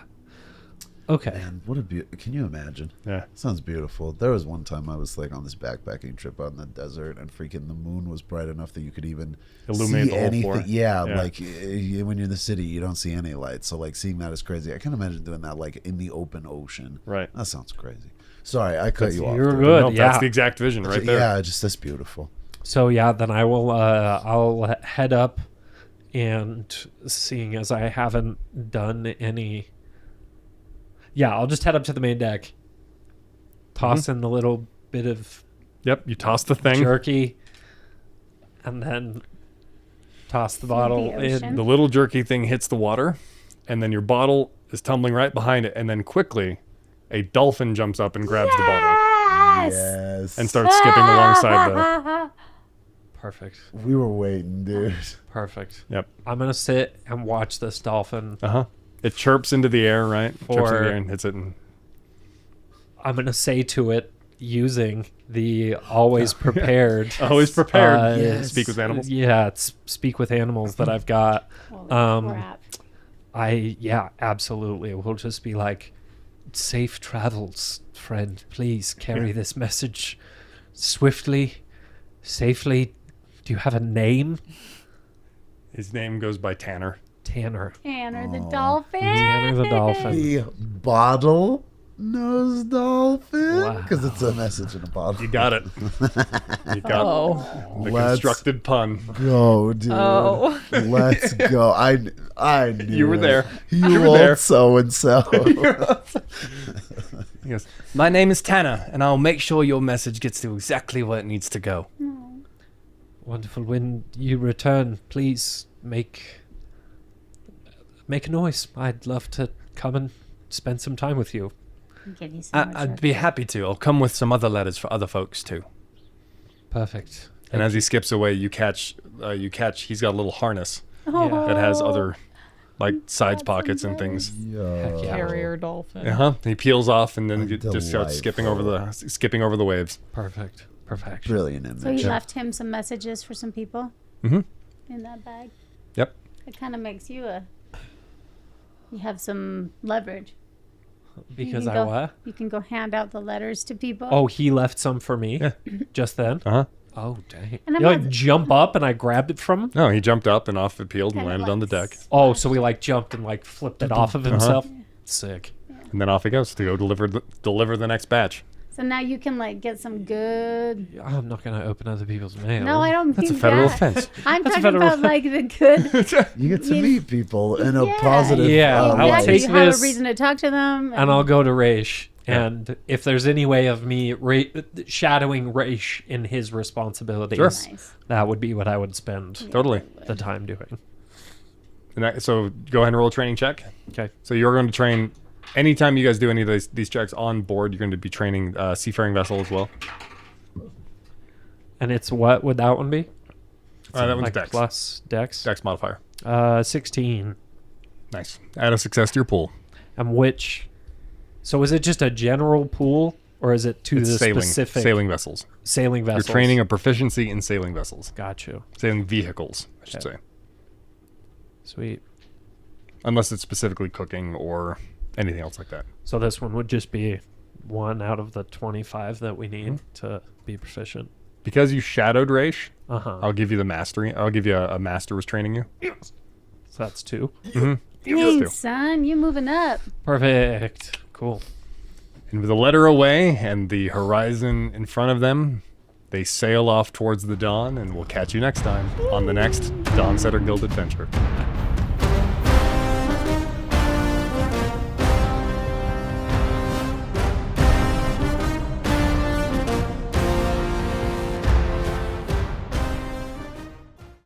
[SPEAKER 2] Okay.
[SPEAKER 4] Man, what a can you imagine?
[SPEAKER 1] Yeah.
[SPEAKER 4] Sounds beautiful. There was one time I was like on this backpacking trip out in the desert, and freaking the moon was bright enough that you could even
[SPEAKER 1] Illuminate
[SPEAKER 4] see
[SPEAKER 1] the whole
[SPEAKER 4] anything.
[SPEAKER 1] floor.
[SPEAKER 4] Yeah,
[SPEAKER 1] Yeah.
[SPEAKER 4] like when you're in the city, you don't see any lights. So like seeing that is crazy. I can imagine doing that like in the open ocean.
[SPEAKER 1] Right.
[SPEAKER 4] That sounds crazy. Sorry, I cut you off.
[SPEAKER 2] you're
[SPEAKER 4] there.
[SPEAKER 2] good.
[SPEAKER 1] No,
[SPEAKER 2] yeah.
[SPEAKER 1] That's the exact vision right there.
[SPEAKER 4] Yeah, just that's beautiful.
[SPEAKER 2] So yeah, then I will. I'll head up, and seeing as I haven't done any. Yeah, I'll just head up to the main deck. Toss in the little bit of
[SPEAKER 1] Yep. You toss the thing.
[SPEAKER 2] jerky, and then toss the bottle
[SPEAKER 5] ocean.
[SPEAKER 2] in.
[SPEAKER 1] The little jerky thing hits the water, and then your bottle is tumbling right behind it, and then quickly, a dolphin jumps up and grabs the bottle
[SPEAKER 5] Yes.
[SPEAKER 4] Yes.
[SPEAKER 1] and starts skipping alongside the.
[SPEAKER 2] Perfect.
[SPEAKER 4] We were waiting, dude.
[SPEAKER 2] Perfect.
[SPEAKER 1] Yep.
[SPEAKER 2] I'm gonna sit and watch this dolphin.
[SPEAKER 1] It chirps into the air, right? Chirps into
[SPEAKER 2] Or-
[SPEAKER 1] the air and hits it. And
[SPEAKER 2] I'm gonna say to it using the always prepared.
[SPEAKER 1] always prepared.
[SPEAKER 4] Yes.
[SPEAKER 1] Speak with animals.
[SPEAKER 2] Yeah, it's speak with animals that I've got.
[SPEAKER 5] Holy crap.
[SPEAKER 2] Absolutely. We'll just be like, safe travels, friend. Please carry this message swiftly, safely. Do you have a name?
[SPEAKER 1] His name goes by Tanner.
[SPEAKER 2] Tanner.
[SPEAKER 5] Tanner the dolphin.
[SPEAKER 2] Tanner the dolphin.
[SPEAKER 4] The bottle nose dolphin.
[SPEAKER 2] Wow.
[SPEAKER 4] Because it's a message in a bottle.
[SPEAKER 1] You got it. You got
[SPEAKER 3] Oh.
[SPEAKER 1] the
[SPEAKER 4] Let's
[SPEAKER 1] constructed pun.
[SPEAKER 4] go, dude.
[SPEAKER 3] Oh.
[SPEAKER 4] Let's go. I knew
[SPEAKER 1] You were
[SPEAKER 4] it.
[SPEAKER 1] there.
[SPEAKER 4] You,
[SPEAKER 1] You were
[SPEAKER 4] old
[SPEAKER 1] there.
[SPEAKER 4] so and so.
[SPEAKER 1] He goes, "My name is Tanner, and I'll make sure your message gets to exactly where it needs to go."
[SPEAKER 2] Wonderful. When you return, please make a noise. I'd love to come and spend some time with you.
[SPEAKER 5] Give you some more
[SPEAKER 1] I'd be happy to. I'll come with some other letters for other folks too.
[SPEAKER 2] Perfect.
[SPEAKER 1] And as he skips away, you catch. He's got a little harness
[SPEAKER 5] jerky.
[SPEAKER 2] Yeah.
[SPEAKER 1] that has other, like sides pockets and things.
[SPEAKER 2] Heck yeah.
[SPEAKER 3] Carrier dolphin.
[SPEAKER 1] He peels off and then just starts skipping over the waves.
[SPEAKER 2] Perfect. Perfect.
[SPEAKER 4] Brilliant image.
[SPEAKER 5] So you left him some messages for some people
[SPEAKER 1] Mhm.
[SPEAKER 5] in that bag.
[SPEAKER 1] Yep.
[SPEAKER 5] It kind of makes you you have some leverage.
[SPEAKER 2] Because
[SPEAKER 5] You
[SPEAKER 2] I
[SPEAKER 5] can go-
[SPEAKER 2] what?
[SPEAKER 5] You can go hand out the letters to people.
[SPEAKER 2] Oh, he left some for me
[SPEAKER 1] Yeah.
[SPEAKER 2] just then?
[SPEAKER 1] Uh huh.
[SPEAKER 2] Oh, dang.
[SPEAKER 5] And I'm
[SPEAKER 2] You like
[SPEAKER 5] not-
[SPEAKER 2] jump up and I grabbed it from him?
[SPEAKER 1] No, he jumped up and off it peeled and
[SPEAKER 5] Kinda
[SPEAKER 1] landed on the
[SPEAKER 5] like
[SPEAKER 1] deck,
[SPEAKER 2] Oh, so we like jumped and like flipped it off of himself? Sick.
[SPEAKER 1] and then off he goes to go deliver the next batch.
[SPEAKER 5] So now you can like get some good.
[SPEAKER 2] I'm not going to open other people's mail.
[SPEAKER 5] No, I don't
[SPEAKER 1] That's a
[SPEAKER 5] think
[SPEAKER 1] federal
[SPEAKER 5] that.
[SPEAKER 1] offense.
[SPEAKER 5] I'm
[SPEAKER 2] That's a
[SPEAKER 5] talking
[SPEAKER 2] federal
[SPEAKER 5] about like the good.
[SPEAKER 4] You get to
[SPEAKER 5] You-
[SPEAKER 4] meet people in a
[SPEAKER 5] Yeah.
[SPEAKER 4] positive.
[SPEAKER 2] Yeah, I'll
[SPEAKER 4] light.
[SPEAKER 2] take
[SPEAKER 5] you have
[SPEAKER 2] this
[SPEAKER 5] a reason to talk to them.
[SPEAKER 2] And I'll go to Raish.
[SPEAKER 1] Yeah.
[SPEAKER 2] And if there's any way of me shadowing Raish in his responsibilities,
[SPEAKER 1] Sure.
[SPEAKER 5] Nice.
[SPEAKER 2] that would be what I would spend
[SPEAKER 1] Totally.
[SPEAKER 2] the time doing.
[SPEAKER 1] So go ahead and roll a training check.
[SPEAKER 2] Okay.
[SPEAKER 1] So you're going to train anytime you guys do any of these checks on board. You're going to be training seafaring vessel as well.
[SPEAKER 2] And it's what would that one be?
[SPEAKER 1] That one's
[SPEAKER 2] Like
[SPEAKER 1] Dex.
[SPEAKER 2] plus Dex?
[SPEAKER 1] Dex modifier.
[SPEAKER 2] 16.
[SPEAKER 1] Nice. Add a success to your pool.
[SPEAKER 2] And which So is it just a general pool, or is it to
[SPEAKER 1] It's
[SPEAKER 2] the
[SPEAKER 1] sailing,
[SPEAKER 2] specific
[SPEAKER 1] sailing vessels.
[SPEAKER 2] sailing vessels?
[SPEAKER 1] You're training a proficiency in sailing vessels.
[SPEAKER 2] Got you.
[SPEAKER 1] Sailing vehicles, I should
[SPEAKER 2] Okay.
[SPEAKER 1] say.
[SPEAKER 2] Sweet.
[SPEAKER 1] Unless it's specifically cooking or anything else like that.
[SPEAKER 2] So this one would just be 1 out of the 25 that we need to be proficient.
[SPEAKER 1] Because you shadowed Raish,
[SPEAKER 2] Uh-huh.
[SPEAKER 1] I'll give you the mastery. I'll give you a master was training you.
[SPEAKER 2] So that's 2.
[SPEAKER 5] Thanks, son. You moving up.
[SPEAKER 2] Perfect. Cool.
[SPEAKER 1] And with a letter away and the horizon in front of them, they sail off towards the dawn, and we'll catch you next time on the next DawnSetter Guild adventure.